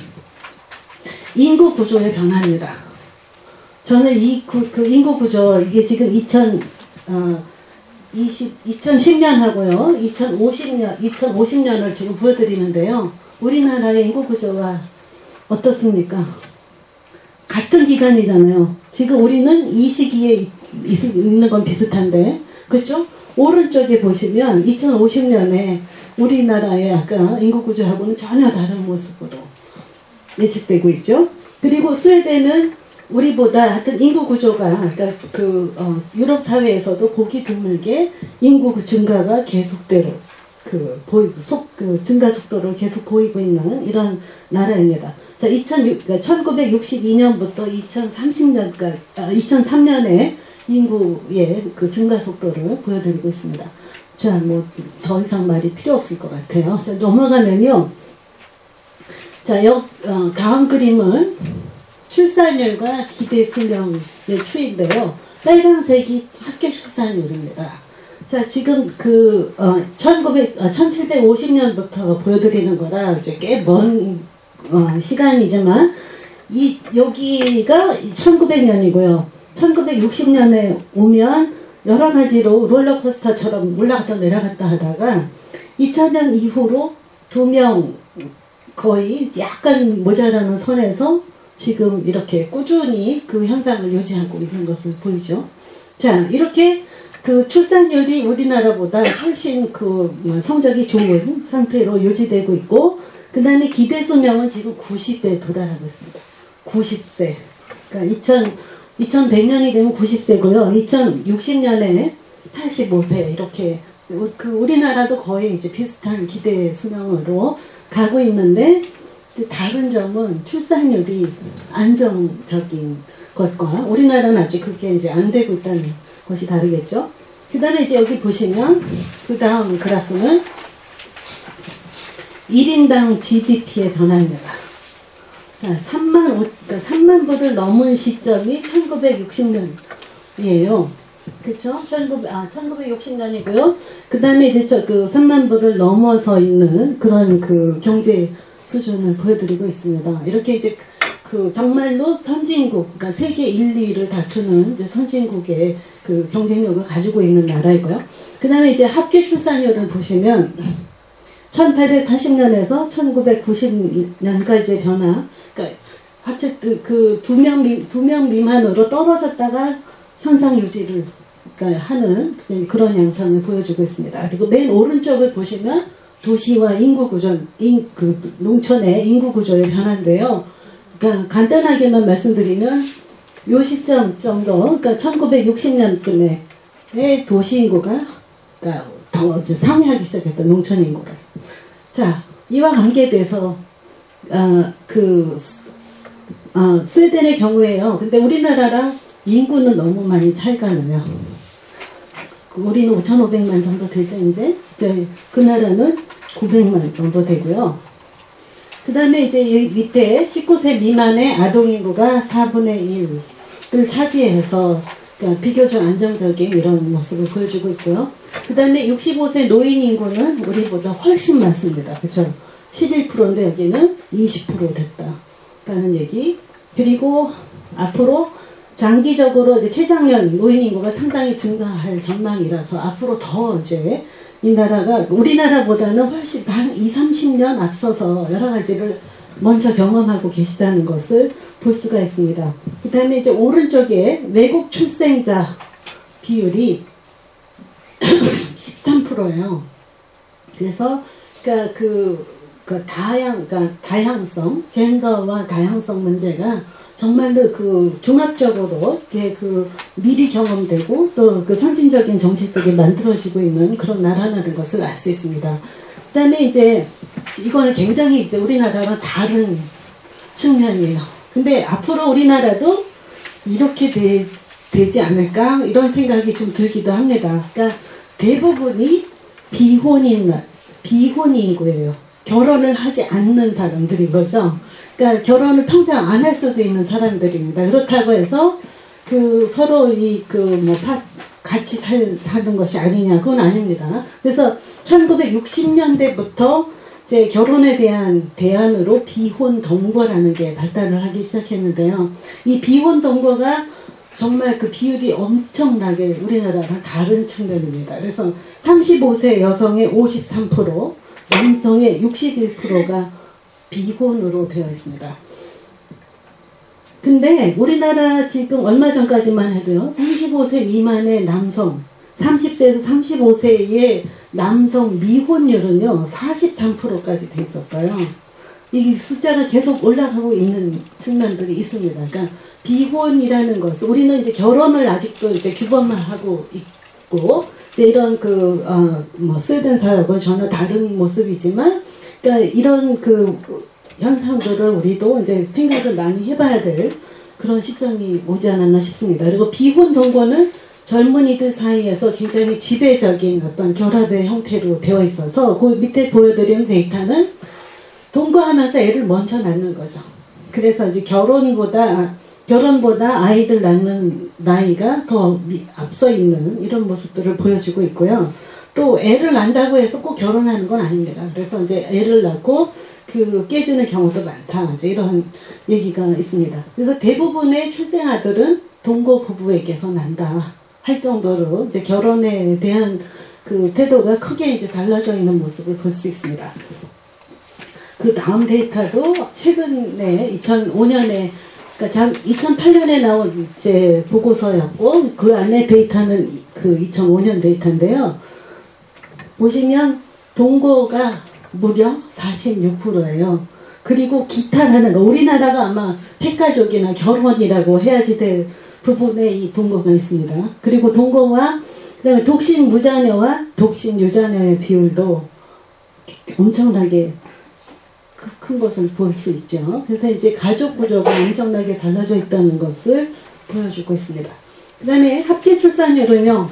인구 구조의 변화입니다. 저는 그 인구 구조 이게 지금 2010년하고요. 2050년을 지금 보여드리는데요. 우리나라의 인구 구조와 어떻습니까? 같은 기간이잖아요. 지금 우리는 이 시기에 있는 건 비슷한데, 그렇죠? 오른쪽에 보시면 2050년에 우리나라의 아까 인구 구조하고는 전혀 다른 모습으로 예측되고 있죠. 그리고 스웨덴은 우리보다 하여튼 인구 구조가 그러니까 유럽 사회에서도 보기 드물게 인구 증가가 계속대로 증가 속도를 계속 보이고 있는 이런 나라입니다. 자, 1962년부터 2003년에 인구의 그 증가 속도를 보여드리고 있습니다. 자, 뭐 더 이상 말이 필요 없을 것 같아요. 자, 넘어가면요. 자, 다음 그림은 출산율과 기대 수명의 추이인데요. 빨간색이 학교 출산율입니다. 자, 지금 1750년부터 보여드리는 거라 이제 꽤 먼 시간이지만 여기가 1900년이고요. 1960년에 오면 여러 가지로 롤러코스터처럼 올라갔다 내려갔다 하다가 2000년 이후로 2명 거의 약간 모자라는 선에서 지금 이렇게 꾸준히 그 현상을 유지하고 있는 것을 보이죠. 자, 이렇게 그 출산율이 우리나라보다 훨씬 성적이 좋은 상태로 유지되고 있고, 그 다음에 기대 수명은 지금 90세에 도달하고 있습니다. 90세. 그러니까 2100년이 되면 90세고요. 2060년에 85세 이렇게 우리나라도 거의 이제 비슷한 기대 수명으로 가고 있는데, 다른 점은 출산율이 안정적인 것과 우리나라는 아직 그게 이제 안 되고 있다는 것이 다르겠죠. 그 다음에 이제 여기 보시면 그 다음 그래프는 1인당 GDP의 변화입니다. 자, 3만 불을 넘은 시점이 1960년이에요. 그쵸? 1960년이고요. 그 다음에 이제 3만 불을 넘어서 있는 그런 경제 수준을 보여드리고 있습니다. 이렇게 이제 정말로 선진국, 그러니까 세계 1, 2위를 다투는 선진국의 경쟁력을 가지고 있는 나라이고요. 그 다음에 이제 합계 출산율을 보시면 1880년에서 1990년까지의 변화, 그러니까 어쨌든 두 명 미만으로 떨어졌다가 현상 유지를 하는 그런 양상을 보여주고 있습니다. 그리고 맨 오른쪽을 보시면 도시와 인구 구조, 농촌의 인구 구조의 변화인데요. 그러니까 간단하게만 말씀드리면 요 시점 정도, 그러니까 1960년쯤에 도시 인구가 더 상회하기 시작했던 농촌 인구를. 자, 이와 관계돼서 스웨덴의 경우에요. 근데 우리나라랑 인구는 너무 많이 차이가 나요. 우리는 5,500만 정도 되죠, 이제. 그 나라는 900만 정도 되고요. 그 다음에 이제 밑에 19세 미만의 아동인구가 4분의 1을 차지해서 그러니까 비교적 안정적인 이런 모습을 보여주고 있고요. 그 다음에 65세 노인 인구는 우리보다 훨씬 많습니다. 그렇죠? 11%인데 여기는 20% 됐다라는 얘기. 그리고 앞으로 장기적으로 이제 최장년 노인 인구가 상당히 증가할 전망이라서 앞으로 더 이제 이 나라가 우리나라보다는 훨씬 한 20, 30년 앞서서 여러 가지를 먼저 경험하고 계시다는 것을 볼 수가 있습니다. 그 다음에 이제 오른쪽에 외국 출생자 비율이 13%예요. 그래서 그러니까 그러니까 다양성, 젠더와 다양성 문제가 정말로 그 종합적으로 이렇게 그 미리 경험되고 또 그 선진적인 정책들이 만들어지고 있는 그런 나라라는 것을 알 수 있습니다. 그다음에 이제 이거는 굉장히 이제 우리나라와 다른 측면이에요. 근데 앞으로 우리나라도 이렇게 되지 않을까 이런 생각이 좀 들기도 합니다. 그러니까 대부분이 비혼인구예요. 결혼을 하지 않는 사람들인 거죠. 그러니까 결혼을 평생 안 할 수도 있는 사람들입니다. 그렇다고 해서 그 서로 같이 사는 것이 아니냐, 그건 아닙니다. 그래서 1960년대부터 이제 결혼에 대한 대안으로 비혼 동거라는 게 발달을 하기 시작했는데요. 이 비혼 동거가 정말 그 비율이 엄청나게 우리나라랑 다른 측면입니다. 그래서 35세 여성의 53%, 남성의 61%가 비혼으로 되어 있습니다. 근데 우리나라 지금 얼마 전까지만 해도요, 35세 미만의 남성, 30세에서 35세의 남성 미혼율은요, 43%까지 돼 있었어요. 이 숫자가 계속 올라가고 있는 측면들이 있습니다. 그러니까 비혼이라는 것은 우리는 이제 결혼을 아직도 이제 규범만 하고 있고, 이제 이런 스웨덴 사역은 전혀 다른 모습이지만, 그러니까 이런 현상들을 우리도 이제 생각을 많이 해봐야 될 그런 시점이 오지 않았나 싶습니다. 그리고 비혼 동거는 젊은이들 사이에서 굉장히 지배적인 어떤 결합의 형태로 되어 있어서 그 밑에 보여드린 데이터는 동거하면서 애를 먼저 낳는 거죠. 그래서 이제 결혼보다 아이들 낳는 나이가 더 앞서 있는 이런 모습들을 보여주고 있고요. 또 애를 낳는다고 해서 꼭 결혼하는 건 아닙니다. 그래서 이제 애를 낳고 깨지는 경우도 많다. 이제 이런 얘기가 있습니다. 그래서 대부분의 출생아들은 동거 부부에게서 난다 할 정도로 이제 결혼에 대한 그 태도가 크게 이제 달라져 있는 모습을 볼 수 있습니다. 그 다음 데이터도 최근에 2005년에 그러니까 2008년에 나온 이제 보고서였고 그 안에 데이터는 그 2005년 데이터인데요. 보시면 동거가 무려 46%예요. 그리고 기타라는 거, 우리나라가 아마 핵가족이나 결혼이라고 해야지 될 부분에 이 동거가 있습니다. 그리고 동거와 그다음에 독신 무자녀와 독신 유자녀의 비율도 엄청나게 큰 것을 볼 수 있죠. 그래서 이제 가족 구조가 엄청나게 달라져 있다는 것을 보여주고 있습니다. 그 다음에 합계 출산율은요,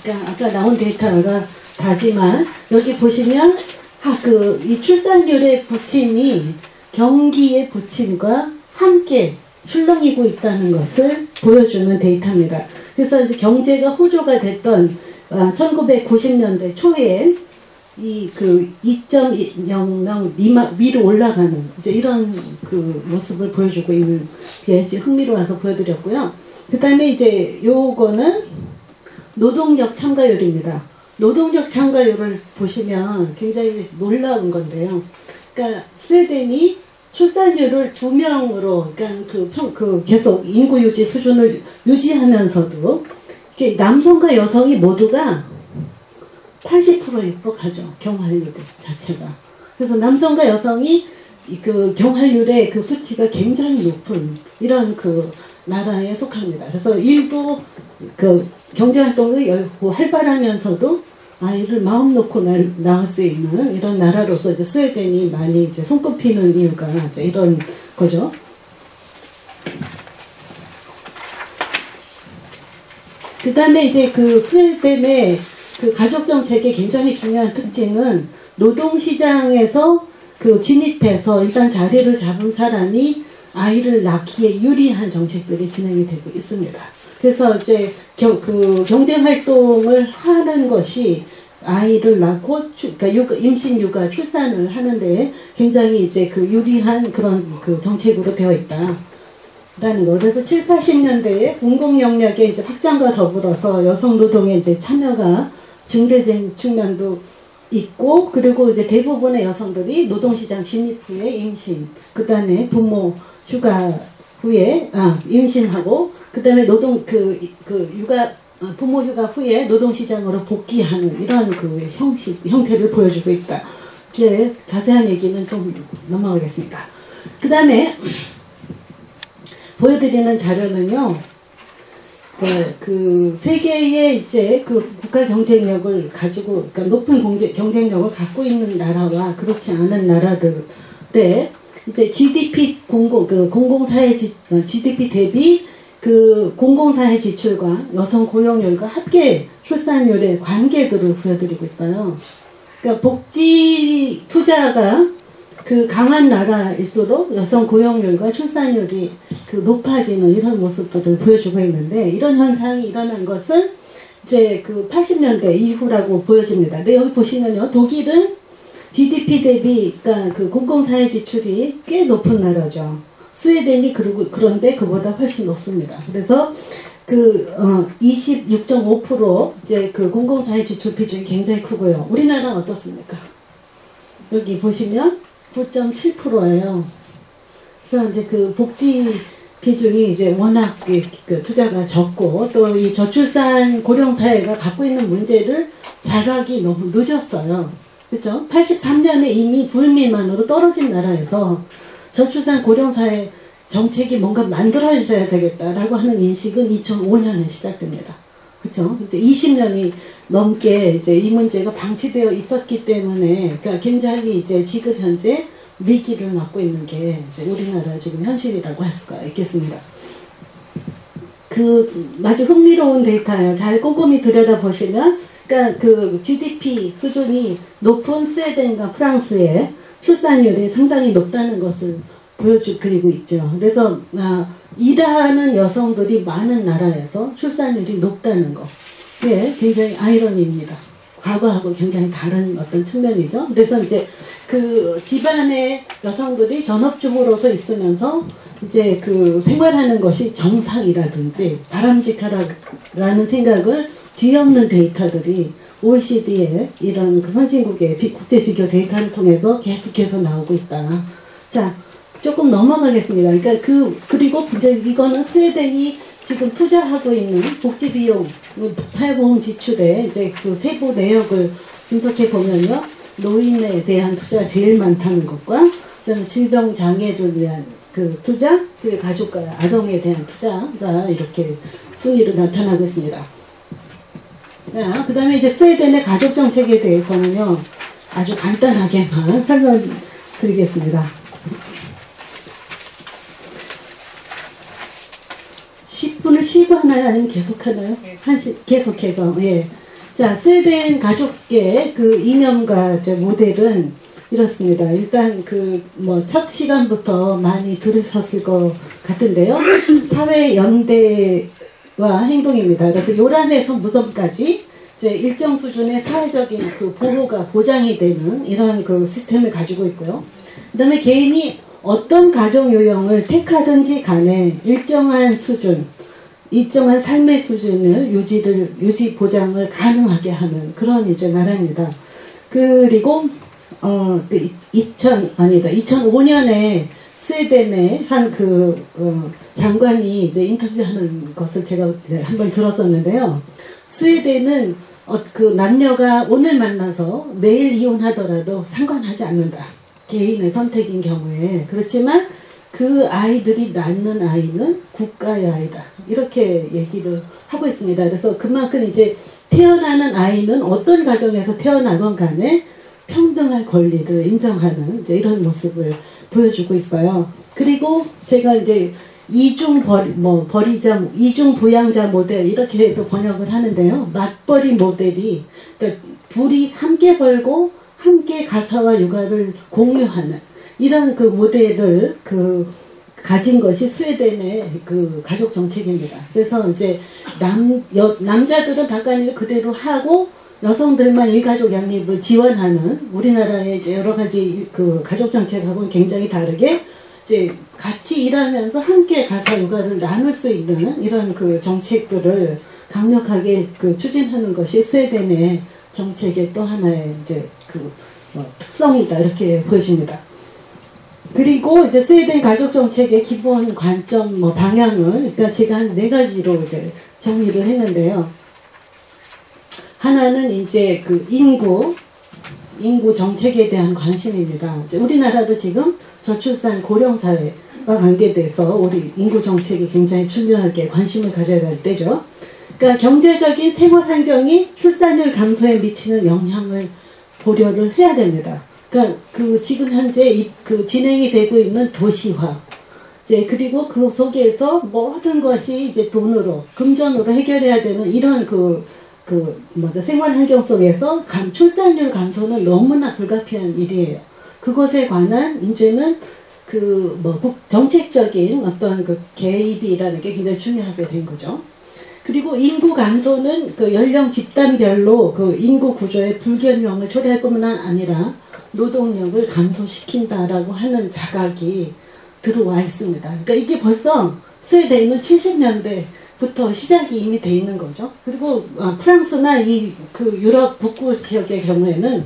그러니까 아까 나온 데이터가 다지만 여기 보시면 이 출산율의 부침이 경기의 부침과 함께 출렁이고 있다는 것을 보여주는 데이터입니다. 그래서 이제 경제가 호조가 됐던 1990년대 초에 2.00 위로 올라가는 이제 이런 모습을 보여주고 있는 게 흥미로워서 보여드렸고요. 그 다음에 이제 요거는 노동력 참가율입니다. 노동력 참가율을 보시면 굉장히 놀라운 건데요. 그러니까 스웨덴이 출산율을 2명으로, 그러니까 계속 인구 유지 수준을 유지하면서도 남성과 여성이 모두가 80%에 육박하죠. 경활률 자체가. 그래서 남성과 여성이 경활률의 수치가 굉장히 높은 이런 나라에 속합니다. 그래서 일도 경제활동을 활발하면서도 아이를 마음 놓고 낳을 수 있는 이런 나라로서 이제 스웨덴이 많이 이제 손꼽히는 이유가 이제 이런 거죠. 그 다음에 이제 스웨덴의 가족 정책의 굉장히 중요한 특징은 노동시장에서 진입해서 일단 자리를 잡은 사람이 아이를 낳기에 유리한 정책들이 진행이 되고 있습니다. 그래서 이제 경제활동을 하는 것이 아이를 낳고 그러니까 임신, 육아, 출산을 하는데 굉장히 이제 유리한 그런 정책으로 되어 있다. 라는 거. 그래서 7, 80년대에 공공 영역의 이제 확장과 더불어서 여성 노동의 이제 참여가 증대된 측면도 있고, 그리고 이제 대부분의 여성들이 노동시장 진입 후에 임신, 그 다음에 부모 휴가 후에, 임신하고, 그 다음에 부모 휴가 후에 노동시장으로 복귀하는 이런 그 형태를 보여주고 있다. 이제 자세한 얘기는 좀 넘어가겠습니다. 그 다음에 보여드리는 자료는요, 그 세계의 이제 그 국가 경쟁력을 가지고, 그러니까 높은 경쟁력을 갖고 있는 나라와 그렇지 않은 나라들의 이제 GDP GDP 대비 그 공공사회 지출과 여성 고용률과 합계 출산율의 관계들을 보여드리고 있어요. 그러니까 복지 투자가 그 강한 나라일수록 여성 고용률과 출산율이 그 높아지는 이런 모습들을 보여주고 있는데, 이런 현상이 일어난 것은 이제 그 80년대 이후라고 보여집니다. 근데 여기 보시면요, 독일은 GDP 대비, 그러니까 그 공공사회 지출이 꽤 높은 나라죠. 스웨덴이 그런데 그보다 훨씬 높습니다. 그래서 그 26.5% 이제 그 공공사회 지출 비중이 굉장히 크고요. 우리나라는 어떻습니까? 여기 보시면 9.7%예요. 그래서 이제 그 복지 비중이 이제 워낙 그 투자가 적고, 또 이 저출산 고령사회가 갖고 있는 문제를 자각이 너무 늦었어요. 그렇죠? 83년에 이미 2 미만으로 떨어진 나라에서 저출산 고령사회 정책이 뭔가 만들어져야 되겠다라고 하는 인식은 2005년에 시작됩니다. 그렇죠? 20년이 넘게 이제 이 문제가 방치되어 있었기 때문에, 그러니까 굉장히 이제 지금 현재 위기를 맞고 있는 게 이제 우리나라 지금 현실이라고 할 수가 있겠습니다. 아주 흥미로운 데이터예요. 잘 꼼꼼히 들여다보시면, 그러니까 그 GDP 수준이 높은 스웨덴과 프랑스의 출산율이 상당히 높다는 것을 보여드리고 있죠. 그래서 일하는 여성들이 많은 나라에서 출산율이 높다는 것, 예, 굉장히 아이러니입니다. 과거하고 굉장히 다른 어떤 측면이죠. 그래서 이제 그 집안의 여성들이 전업주부로서 있으면서 이제 그 생활하는 것이 정상이라든지 바람직하다라는 생각을 뒤엎는 데이터들이 OECD의 이런 그 선진국의 국제 비교 데이터를 통해서 계속해서 나오고 있다. 자, 조금 넘어가겠습니다. 그러니까 그리고 이제 이거는 스웨덴이 지금 투자하고 있는 복지 비용, 사회보험 지출의 이제 그 세부 내역을 분석해 보면요, 노인에 대한 투자가 제일 많다는 것과, 그다음에 질병 장애를 위한 그 투자, 그리고 가족과 아동에 대한 투자가 이렇게 순위로 나타나고 있습니다. 자, 그 다음에 이제 스웨덴의 가족 정책에 대해서는요, 아주 간단하게만 설명드리겠습니다. 10분을 쉬고 하나요? 아니면 계속 하나요? 계속해서, 예. 자, 스웨덴 가족의 그 이념과 모델은 이렇습니다. 일단 첫 시간부터 많이 들으셨을 것 같은데요. 사회 연대와 행동입니다. 그래서 요람에서 무덤까지 이제 일정 수준의 사회적인 그 보호가 보장이 되는 이런 그 시스템을 가지고 있고요. 그 다음에 개인이 어떤 가정 요형을 택하든지 간에 일정한 수준, 일정한 삶의 수준을 유지 보장을 가능하게 하는 그런 이제 나라입니다. 그리고 2005년에 스웨덴의 한 장관이 이제 인터뷰하는 것을 제가 이제 한번 들었었는데요. 스웨덴은 남녀가 오늘 만나서 내일 이혼하더라도 상관하지 않는다. 개인의 선택인 경우에. 그렇지만 그 아이들이 낳는 아이는 국가의 아이다. 이렇게 얘기를 하고 있습니다. 그래서 그만큼 이제 태어나는 아이는 어떤 가정에서 태어나건 간에 평등할 권리를 인정하는 이제 이런 모습을 보여주고 있어요. 그리고 제가 이제 이중 부양자 모델 이렇게도 번역을 하는데요. 맞벌이 모델이, 그러니까 둘이 함께 벌고 함께 가사와 육아를 공유하는 이런 그 모델을 가진 것이 스웨덴의 그 가족 정책입니다. 그래서 이제 남자들은 바깥일 그대로 하고 여성들만 일가족 양립을 지원하는 우리나라의 이제 여러 가지 그 가족 정책하고는 굉장히 다르게 이제 같이 일하면서 함께 가사 육아를 나눌 수 있는 이런 그 정책들을 강력하게 추진하는 것이 스웨덴의 정책의 또 하나의 이제 특성이다 이렇게 보여집니다. 그리고 이제 스웨덴 가족 정책의 기본 관점 방향을 그러니까 제가 한 4가지로 이제 정리를 했는데요. 하나는 이제 그 인구 정책에 대한 관심입니다. 우리나라도 지금 저출산 고령 사회와 관계돼서 우리 인구 정책이 굉장히 중요하게 관심을 가져야 할 때죠. 그러니까 경제적인 생활 환경이 출산율 감소에 미치는 영향을 고려를 해야 됩니다. 그러니까 지금 현재 진행이 되고 있는 도시화, 이제 그리고 그 속에서 모든 것이 이제 돈으로 금전으로 해결해야 되는 이런 생활 환경 속에서 출산율 감소는 너무나 불가피한 일이에요. 그것에 관한 이제는 정책적인 어떤 개입이라는 게 굉장히 중요하게 된 거죠. 그리고 인구 감소는 연령 집단별로 인구 구조의 불균형을 초래할 뿐만 아니라 노동력을 감소시킨다라고 하는 자각이 들어와 있습니다. 그러니까 이게 벌써 스웨덴은 70년대부터 시작이 이미 돼 있는 거죠. 그리고 프랑스나 유럽 북부 지역의 경우에는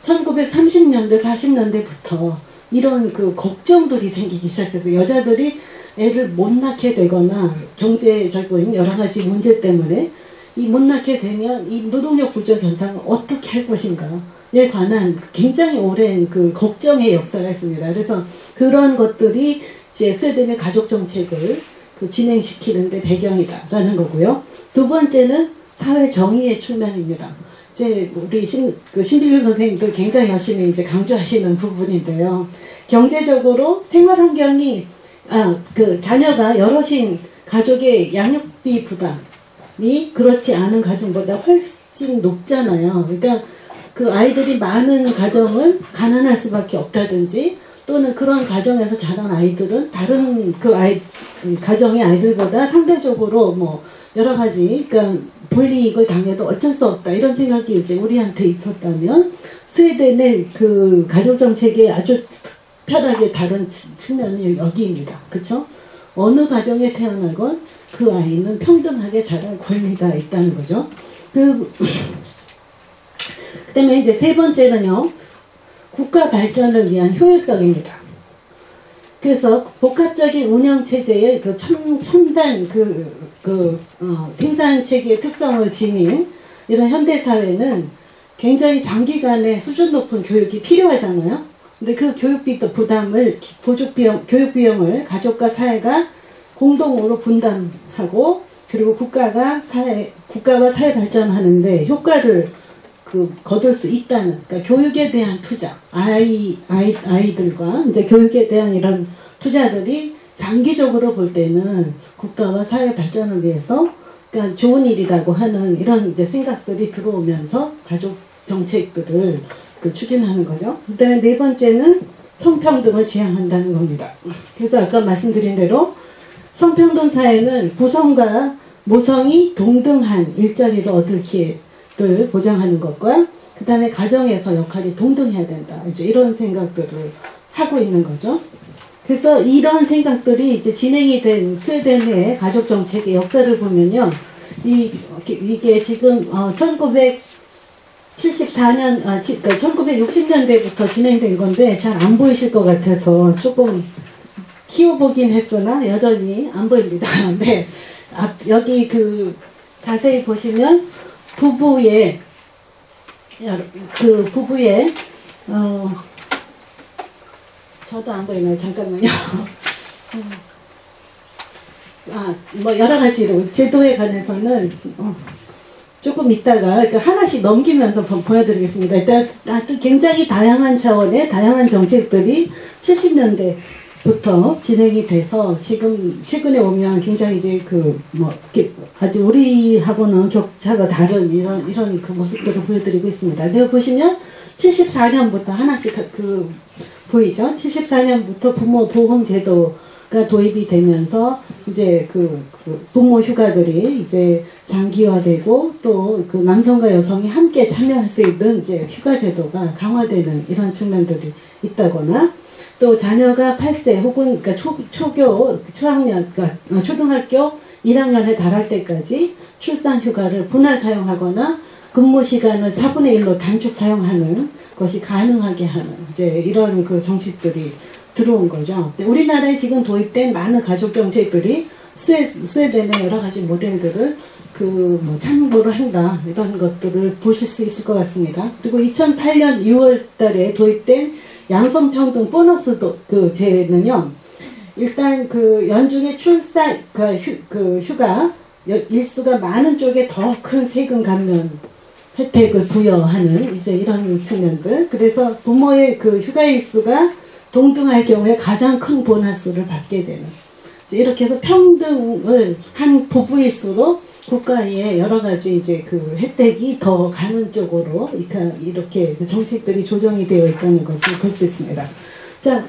1930년대, 40년대부터 이런 걱정들이 생기기 시작해서 여자들이 애를 못 낳게 되거나 경제적인 여러 가지 문제 때문에 못 낳게 되면 이 노동력 부족 현상을 어떻게 할 것인가에 관한 굉장히 오랜 걱정의 역사가 있습니다. 그래서 그런 것들이 이제 스웨덴의 가족 정책을 진행시키는 데 배경이다라는 거고요. 두 번째는 사회 정의의 측면입니다. 이제 우리 신비주 선생님도 굉장히 열심히 이제 강조하시는 부분인데요. 경제적으로 생활 환경이 자녀가 여럿인 가족의 양육비 부담이 그렇지 않은 가정보다 훨씬 높잖아요. 그러니까 아이들이 많은 가정은 가난할 수밖에 없다든지 또는 그런 가정에서 자란 아이들은 다른 가정의 아이들보다 상대적으로 여러 가지 불이익을 당해도 어쩔 수 없다 이런 생각이 이제 우리한테 있었다면 스웨덴의 가족 정책에 아주 특별하게 다른 측면이 여기입니다. 그렇죠? 어느 가정에 태어나건 그 아이는 평등하게 자랄 권리가 있다는 거죠. 그다음에 이제 세 번째는요. 국가 발전을 위한 효율성입니다. 그래서 복합적인 운영 체제의 첨단 생산 체계의 특성을 지닌 이런 현대 사회는 굉장히 장기간의 수준 높은 교육이 필요하잖아요. 근데 그 교육비 부담을 교육 비용을 가족과 사회가 공동으로 분담하고 그리고 국가와 사회 발전하는데 효과를 거둘 수 있다는, 그러니까 교육에 대한 투자, 아이들과 이제 교육에 대한 이런 투자들이 장기적으로 볼 때는 국가와 사회 발전을 위해서 그러니까 좋은 일이라고 하는 이런 이제 생각들이 들어오면서 가족 정책들을 추진하는 거죠. 그다음에 네 번째는 성평등을 지향한다는 겁니다. 그래서 아까 말씀드린 대로 성평등 사회는 구성과 모성이 동등한 일자리를 얻을 기회를 보장하는 것과 그 다음에 가정에서 역할이 동등해야 된다. 이제 이런 생각들을 하고 있는 거죠. 그래서 이런 생각들이 이제 진행이 된 스웨덴의 가족 정책의 역사를 보면요. 이게 지금 1960년대부터 진행된 건데 잘 안 보이실 것 같아서 조금 키워보긴 했으나 여전히 안 보입니다. 근데 여기 자세히 보시면 부부의 저도 안 보이나요? 잠깐만요. 여러 가지로 제도에 관해서는 조금 이따가 하나씩 넘기면서 보여드리겠습니다. 일단 굉장히 다양한 차원의 다양한 정책들이 70년대부터 진행이 돼서 지금 최근에 오면 굉장히 이제 아주 우리하고는 격차가 다른 이런 모습들을 보여드리고 있습니다. 여기 보시면 74년부터 하나씩 보이죠? 74년부터 부모 보험 제도가 도입이 되면서 이제 부모 휴가들이 이제 장기화되고 또 남성과 여성이 함께 참여할 수 있는 이제 휴가 제도가 강화되는 이런 측면들이 있다거나 또 자녀가 8세 혹은 초학년, 초등학교 1학년에 달할 때까지 출산 휴가를 분할 사용하거나 근무 시간을 4분의 1로 단축 사용하는 것이 가능하게 하는 이제 이런 그 정책들이 들어온 거죠. 우리나라에 지금 도입된 많은 가족 정책들이 스웨덴의 여러 가지 모델들을 뭐 참고를 한다 이런 것들을 보실 수 있을 것 같습니다. 그리고 2008년 6월 달에 도입된 양성평등 보너스 그 제는요, 일단 그 연중에 출산 그 휴가 일수가 많은 쪽에 더 큰 세금 감면 혜택을 부여하는 이제 이런 측면들. 그래서 부모의 그 휴가 일수가 동등할 경우에 가장 큰 보너스를 받게 되는, 이렇게 해서 평등을 한 부부일수록 국가의 여러 가지 이제 그 혜택이 더 가는 쪽으로 이렇게 그 정책들이 조정이 되어 있다는 것을 볼 수 있습니다. 자,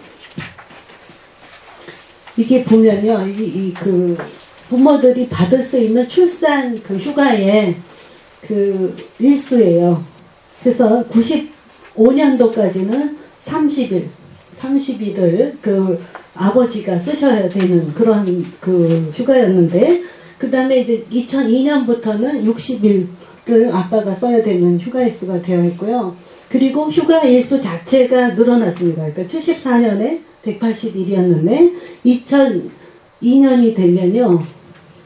이게 보면요, 그 부모들이 받을 수 있는 출산 그 휴가의 그 일수예요. 그래서 95년도까지는 30일을 그 아버지가 쓰셔야 되는 그런 그 휴가였는데, 그 다음에 이제 2002년부터는 60일을 아빠가 써야 되는 휴가 일수가 되어 있고요. 그리고 휴가 일수 자체가 늘어났습니다. 그러니까 74년에 180일이었는데 2002년이 되면요,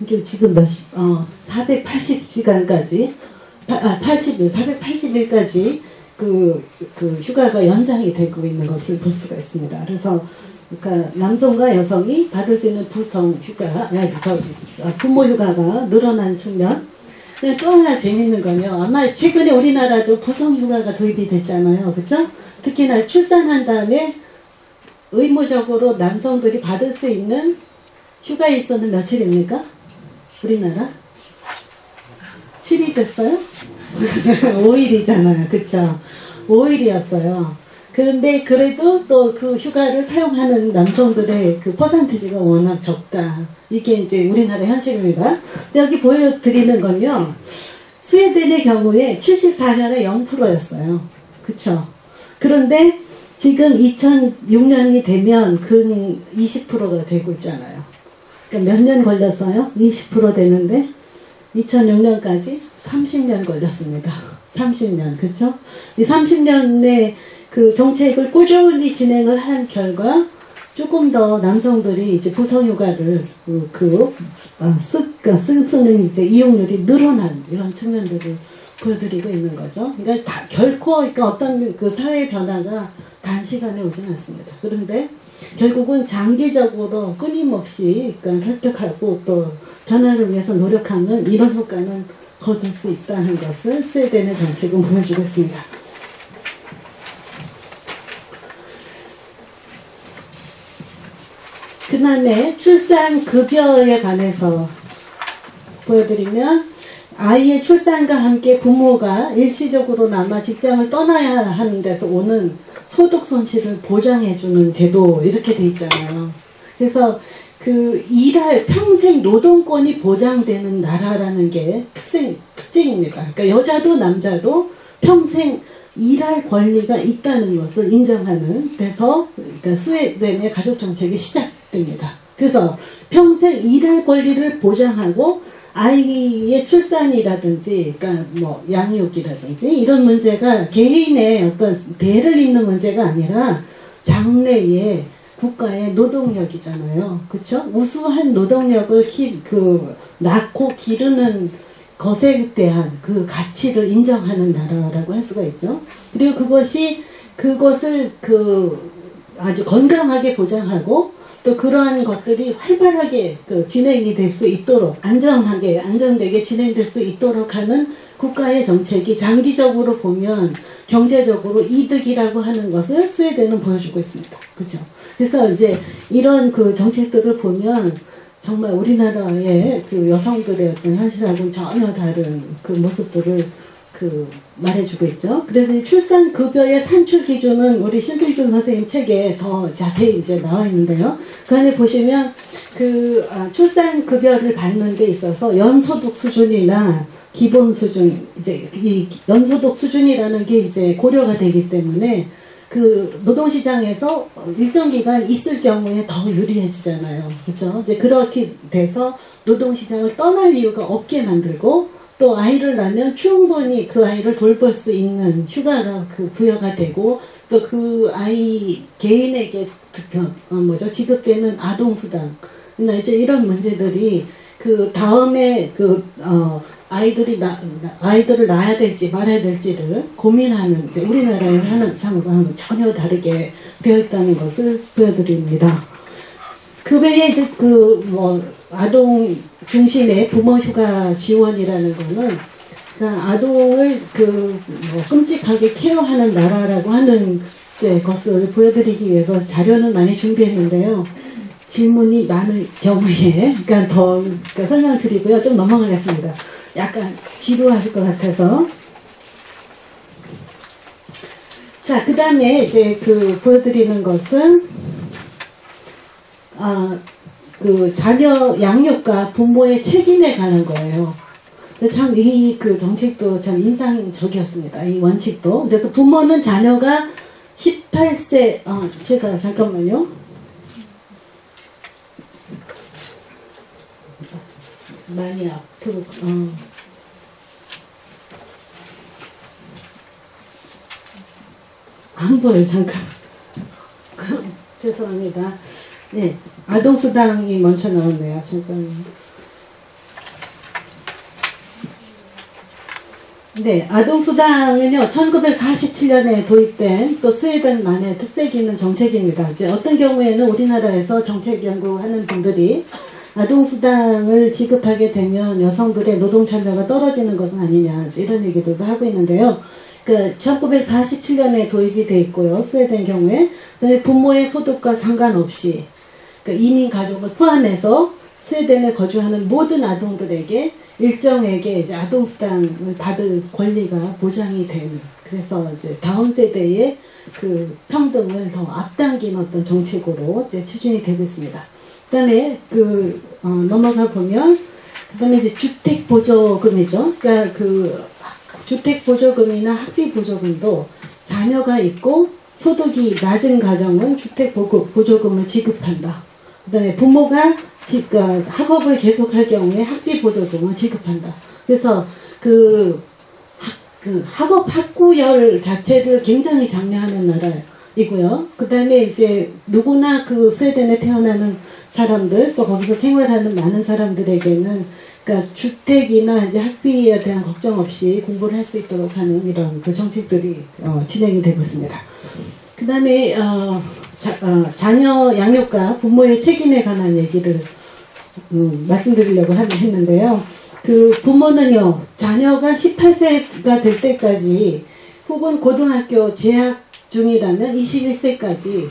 이게 지금 480시간까지 480일까지 그 휴가가 연장이 되고 있는 것을 볼 수가 있습니다. 그래서 그러니까 남성과 여성이 받을 수 있는 부모 휴가가 늘어난 측면. 또 하나 재밌는 건요, 아마 최근에 우리나라도 부성 휴가가 도입이 됐잖아요. 그렇죠? 특히나 출산한 다음에 의무적으로 남성들이 받을 수 있는 휴가 일수는 며칠입니까? 우리나라? 7일 됐어요? 5일이잖아요. 그쵸? 5일이었어요. 그런데 그래도 또 그 휴가를 사용하는 남성들의 그 퍼센티지가 워낙 적다. 이게 이제 우리나라 현실입니다. 여기 보여드리는 건요, 스웨덴의 경우에 74년에 0%였어요. 그쵸? 그런데 지금 2006년이 되면 근 20%가 되고 있잖아요. 그러니까 몇 년 걸렸어요? 20% 되는데 2006년까지 30년 걸렸습니다. 30년, 그렇죠? 이 30년의 그 정책을 꾸준히 진행을 한 결과 조금 더 남성들이 이제 부성휴가를 쓰는 이제 이용률이 늘어난 이런 측면들을 보여드리고 있는 거죠. 그러니까 결코 그러니까 어떤 그 사회 변화가 단시간에 오진 않습니다. 그런데 결국은 장기적으로 끊임없이 그러니까 획득하고 또 변화를 위해서 노력하는 이런 효과는 거둘 수 있다는 것을 스웨덴의 정책은 보여주고 있습니다. 그 다음에 출산급여에 관해서 보여드리면, 아이의 출산과 함께 부모가 일시적으로나마 직장을 떠나야 하는 데서 오는 소득 손실을 보장해주는 제도, 이렇게 돼 있잖아요. 그래서 그 평생 노동권이 보장되는 나라라는 게 특징입니다. 그러니까 여자도 남자도 평생 일할 권리가 있다는 것을 인정하는 데서 그러니까 스웨덴의 가족정책이 시작됩니다. 그래서 평생 일할 권리를 보장하고 아이의 출산이라든지, 그러니까 뭐 양육이라든지 이런 문제가 개인의 어떤 대를 잇는 문제가 아니라 장래의 국가의 노동력이잖아요. 그렇죠? 우수한 노동력을 낳고 기르는 것에 대한 그 가치를 인정하는 나라라고 할 수가 있죠. 그리고 그것을 아주 건강하게 보장하고 또 그러한 것들이 활발하게 진행이 될 수 있도록 안전되게 진행될 수 있도록 하는 국가의 정책이 장기적으로 보면 경제적으로 이득이라고 하는 것을 스웨덴은 보여주고 있습니다. 그렇죠? 그래서 이제 이런 그 정책들을 보면 정말 우리나라의 그 여성들의 어떤 현실하고는 전혀 다른 그 모습들을 말해주고 있죠. 그래서 출산급여의 산출 기준은 우리 신필준 선생님 책에 더 자세히 이제 나와 있는데요. 그 안에 보시면 출산급여를 받는 데 있어서 연소득 수준이나 기본 수준, 이제 이 연소득 수준이라는 게 이제 고려가 되기 때문에 노동시장에서 일정 기간 있을 경우에 더 유리해지잖아요. 그렇죠? 이제 그렇게 돼서 노동시장을 떠날 이유가 없게 만들고 또 아이를 낳으면 충분히 그 아이를 돌볼 수 있는 휴가가 부여가 되고 또 그 아이 개인에게 지급되는 아동수당 이제 이런 문제들이 그 다음에 아이들을 낳아야 될지 말아야 될지를 고민하는 이제 우리나라의 하는 상황과는 전혀 다르게 되어 있다는 것을 보여드립니다. 그 외에 이제 아동 중심의 부모 휴가 지원이라는 거는 그러니까 아동을 끔찍하게 케어하는 나라라고 하는 것을 보여드리기 위해서 자료는 많이 준비했는데요. 질문이 많을 경우에 더 설명드리고요. 좀 넘어가겠습니다. 약간 지루하실 것 같아서. 자, 그 다음에 이제 보여드리는 것은 자녀 양육과 부모의 책임에 관한 거예요. 참 이 정책도 참 인상적이었습니다. 이 원칙도. 그래서 부모는 자녀가 18세 제가 잠깐만요. 많이 앞으로 안 보여요. 잠깐. 죄송합니다. 네, 아동수당이 먼저 나오네요. 잠깐만요. 네, 아동수당은요, 1947년에 도입된 또 스웨덴만의 특색이 있는 정책입니다. 이제 어떤 경우에는 우리나라에서 정책 연구하는 분들이 아동수당을 지급하게 되면 여성들의 노동참여가 떨어지는 것은 아니냐, 이런 얘기들도 하고 있는데요. 1947년에 도입이 돼 있고요. 스웨덴 경우에. 그다음에 부모의 소득과 상관없이, 이민 가족을 포함해서 스웨덴에 거주하는 모든 아동들에게 일정에게 이제 아동수당을 받을 권리가 보장이 되는, 그래서 이제 다음 세대의 평등을 더 앞당긴 어떤 정책으로 이제 추진이 되고 있습니다. 그 다음에 넘어가 보면, 그 다음에 이제 주택보조금이죠. 그러니까 주택보조금이나 학비보조금도 자녀가 있고 소득이 낮은 가정은 주택보조금을 지급한다. 그 다음에 부모가 학업을 계속할 경우에 학비보조금을 지급한다. 그래서 학업 학구열 자체를 굉장히 장려하는 나라이고요. 그 다음에 이제 누구나 스웨덴에 태어나는 사람들, 또 거기서 생활하는 많은 사람들에게는 주택이나 이제 학비에 대한 걱정 없이 공부를 할 수 있도록 하는 이런 정책들이 진행이 되고 있습니다. 그 다음에 자녀 양육과 부모의 책임에 관한 얘기를 말씀드리려고 했는데요. 부모는요, 자녀가 18세가 될 때까지 혹은 고등학교 재학 중이라면 21세까지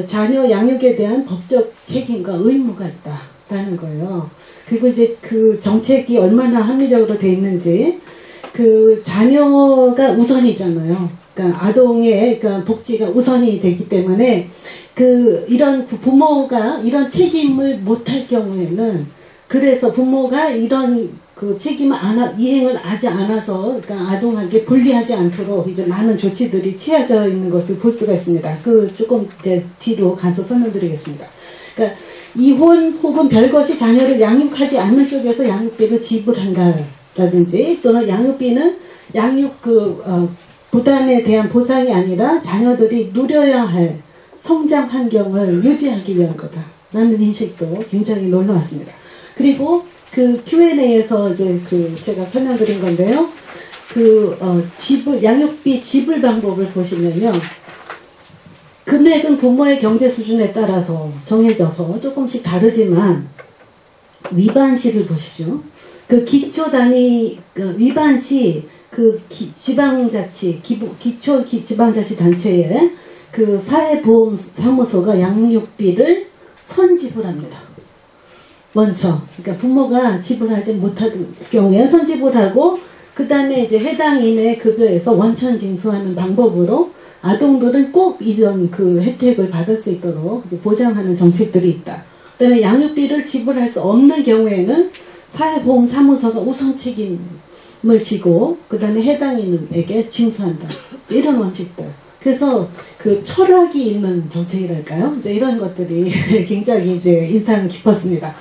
자녀 양육에 대한 법적 책임과 의무가 있다라는 거예요. 그리고 이제 정책이 얼마나 합리적으로 돼 있는지, 자녀가 우선이잖아요. 아동의 복지가 우선이 되기 때문에 이런 부모가 이런 책임을 못할 경우에는, 그래서 부모가 이런 책임을 이행을 하지 않아서 아동에게 불리하지 않도록 이제 많은 조치들이 취해져 있는 것을 볼 수가 있습니다. 조금 이제 뒤로 가서 설명드리겠습니다. 이혼 혹은 별것이 자녀를 양육하지 않는 쪽에서 양육비를 지불한다라든지, 또는 양육비는 부담에 대한 보상이 아니라 자녀들이 누려야 할 성장 환경을 유지하기 위한 거다라는 인식도 굉장히 놀라웠습니다. 그리고 Q&A에서 이제 제가 설명드린 건데요. 양육비 지불 방법을 보시면요. 금액은 부모의 경제 수준에 따라서 정해져서 조금씩 다르지만, 위반시를 보십시오. 기초 단위, 위반시, 지방자치, 기초 지방자치 단체에 사회보험사무소가 양육비를 선지불합니다. 먼저. 그러니까 부모가 지불하지 못할 경우에 선지불하고, 그 다음에 이제 해당인의 급여에서 원천 징수하는 방법으로 아동들은 꼭 이런 혜택을 받을 수 있도록 보장하는 정책들이 있다. 그 다음에 양육비를 지불할 수 없는 경우에는 사회보험사무소가 우선 책임을 지고, 그 다음에 해당인에게 징수한다. 이런 원칙들. 그래서 철학이 있는 정책이랄까요? 이제 이런 것들이 굉장히 이제 인상 깊었습니다.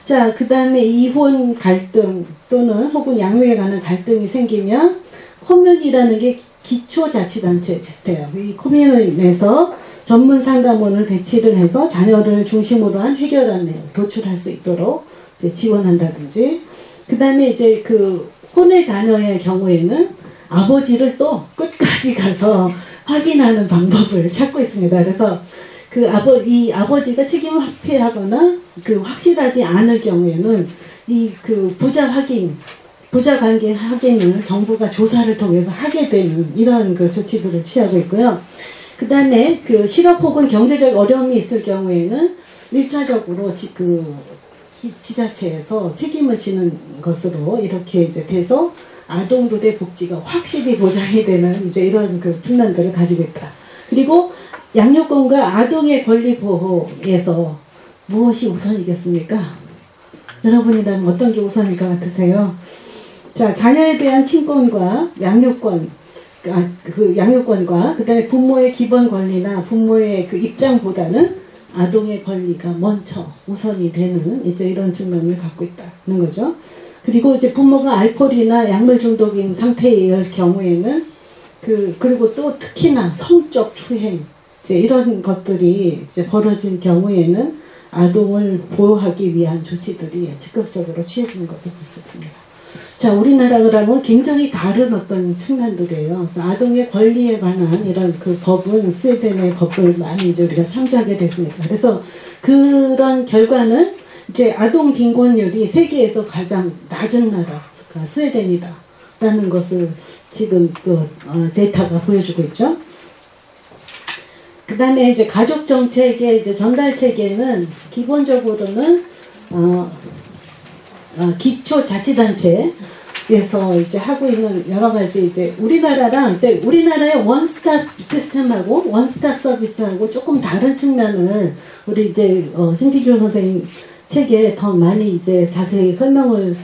자, 그 다음에 이혼 갈등 또는 혹은 양육에 관한 갈등이 생기면 커뮤니라는 게 기초자치단체 비슷해요. 이 커뮤니에서 전문 상담원을 배치를 해서 자녀를 중심으로 한 해결안을 도출할 수 있도록 이제 지원한다든지, 그 다음에 이제 그 혼외 자녀의 경우에는 아버지를 또 끝까지 가서 확인하는 방법을 찾고 있습니다. 그래서 그 이 아버지가 책임을 회피하거나 그 확실하지 않을 경우에는 이 그 부자 관계 확인을 정부가 조사를 통해서 하게 되는 이런 그 조치들을 취하고 있고요. 그 다음에 그 실업 혹은 경제적 어려움이 있을 경우에는 1차적으로 지자체에서 책임을 지는 것으로 이렇게 이제 돼서 아동부대 복지가 확실히 보장이 되는 이제 이런 그 플랜들을 가지고 있다. 그리고 양육권과 아동의 권리 보호에서 무엇이 우선이겠습니까? 여러분이라면 어떤 게 우선일 것 같으세요? 자, 자녀에 대한 친권과 양육권, 그 양육권과 그다음에 부모의 기본 권리나 부모의 그 입장보다는 아동의 권리가 먼저 우선이 되는 이제 이런 측면을 갖고 있다는 거죠. 그리고 이제 부모가 알코올이나 약물 중독인 상태일 경우에는 그리고 또 특히나 성적 추행 이제 이런 것들이 이제 벌어진 경우에는 아동을 보호하기 위한 조치들이 적극적으로 취해지는 것을 볼 수 있습니다. 자, 우리나라랑은 굉장히 다른 어떤 측면들이에요. 아동의 권리에 관한 이런 그 법은 스웨덴의 법을 많이 이제 우리가 참조하게 됐습니다. 그래서 그런 결과는 이제 아동 빈곤율이 세계에서 가장 낮은 나라가 스웨덴이다라는 것을 지금 데이터가 보여주고 있죠. 그 다음에 이제 가족 정책의 이제 전달 체계는 기본적으로는 기초자치단체에서 이제 하고 있는 여러 가지 이제 우리나라의 원스톱 시스템하고 원스톱 서비스하고 조금 다른 측면을 우리 이제 신기교 선생님 책에 더 많이 이제 자세히 설명을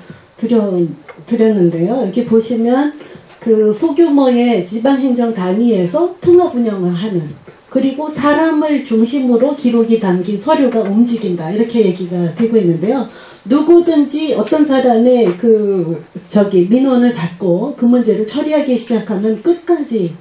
드렸는데요. 이렇게 보시면 그 소규모의 지방행정 단위에서 통합 운영을 하는, 그리고 사람을 중심으로 기록이 담긴 서류가 움직인다, 이렇게 얘기가 되고 있는데요. 누구든지 어떤 사람의 민원을 받고 그 문제를 처리하기 시작하면 끝까지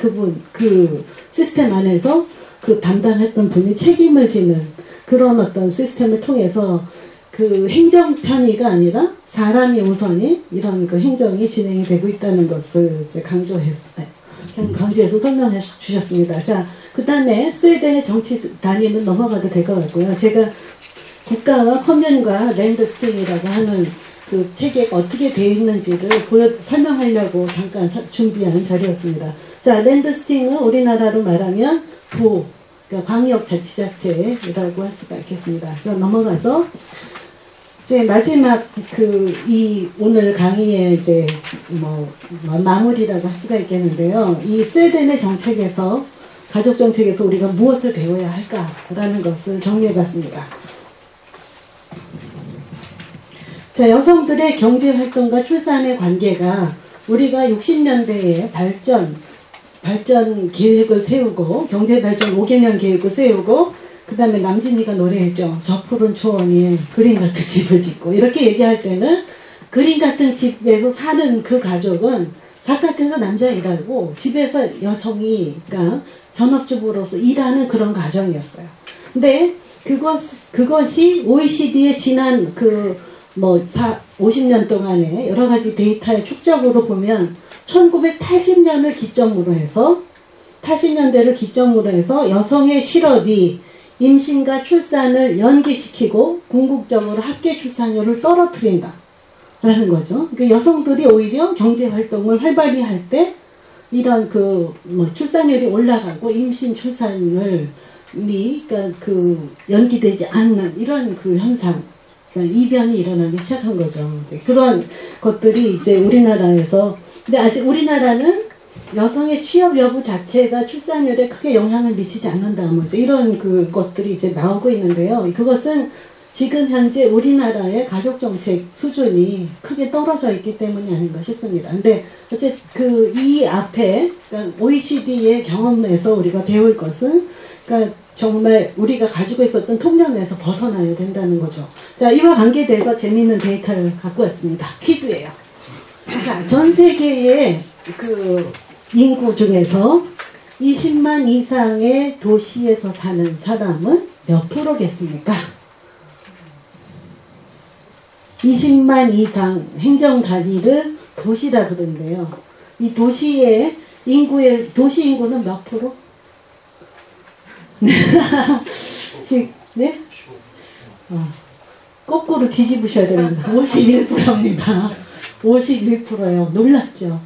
그 시스템 안에서 그 담당했던 분이 책임을 지는 그런 어떤 시스템을 통해서 그 행정 편의가 아니라 사람이 우선이 이런 그 행정이 진행이 되고 있다는 것을 이제 강조해서 설명해 주셨습니다. 자, 그 다음에 스웨덴의 정치 단위는 넘어가도 될 것 같고요. 제가 국가와 커뮤니과 랜드스팅이라고 하는 그 체계가 어떻게 되어 있는지를 설명하려고 잠깐 준비한 자료였습니다. 자, 랜드스팅은 우리나라로 말하면 그러니까 광역자치자체라고 할 수가 있겠습니다. 그럼 넘어가서 이제 마지막 이 오늘 강의의 이제 마무리라고 할 수가 있겠는데요. 이 스웨덴의 정책에서 가족 정책에서 우리가 무엇을 배워야 할까라는 것을 정리해봤습니다. 자, 여성들의 경제활동과 출산의 관계가 우리가 60년대에 발전 계획을 세우고 경제발전 5개년 계획을 세우고 그 다음에 남진이가 노래했죠. 저 푸른 초원에 그림 같은 집을 짓고 이렇게 얘기할 때는 그림 같은 집에서 사는 그 가족은 바깥에서 남자 일하고 집에서 여성이 그러니까 전업주부로서 일하는 그런 가정이었어요. 근데 그것이 OECD의 지난 50년 동안의 여러 가지 데이터의 축적으로 보면 1980년을 기점으로 해서 80년대를 기점으로 해서 여성의 실업이 임신과 출산을 연기시키고 궁극적으로 합계 출산율을 떨어뜨린다 라는 거죠. 그러니까 여성들이 오히려 경제활동을 활발히 할 때 이런 출산율이 올라가고 임신 출산율이 그러니까 연기되지 않는 이런 현상, 그러니까 이변이 일어나기 시작한 거죠. 이제 그런 것들이 이제 우리나라에서, 근데 아직 우리나라는 여성의 취업 여부 자체가 출산율에 크게 영향을 미치지 않는다, 이런 것들이 이제 나오고 있는데요. 그것은 지금 현재 우리나라의 가족정책 수준이 크게 떨어져 있기 때문이 아닌가 싶습니다. 근데 어쨌든 이 앞에, 그러니까 OECD의 경험에서 우리가 배울 것은, 그러니까 정말 우리가 가지고 있었던 통념에서 벗어나야 된다는 거죠. 자, 이와 관계돼서 재미있는 데이터를 갖고 왔습니다. 퀴즈예요. 자, 전 세계의 그 인구 중에서 20만 이상의 도시에서 사는 사람은 몇 프로겠습니까? 20만 이상 행정 단위를 도시라 그러는데요. 이 도시의 인구의 도시 인구는 몇 프로? 네? 거꾸로 뒤집으셔야 됩니다. 51%입니다. 51%예요. 놀랍죠?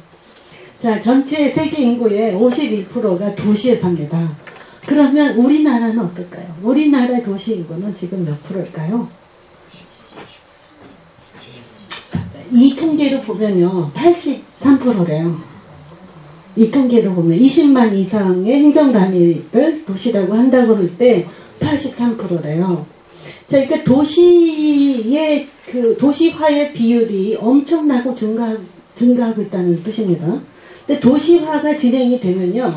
자, 전체 세계 인구의 51%가 도시에 삽니다. 그러면 우리나라는 어떨까요? 우리나라의 도시 인구는 지금 몇 프로일까요? 이 통계를 보면요, 83%래요. 이 통계를 보면 20만 이상의 행정단위를 도시라고 한다고 그럴 때 83%래요. 자, 그러니까 도시의 그 도시화의 비율이 엄청나고 증가하고 있다는 뜻입니다. 근데 도시화가 진행이 되면요,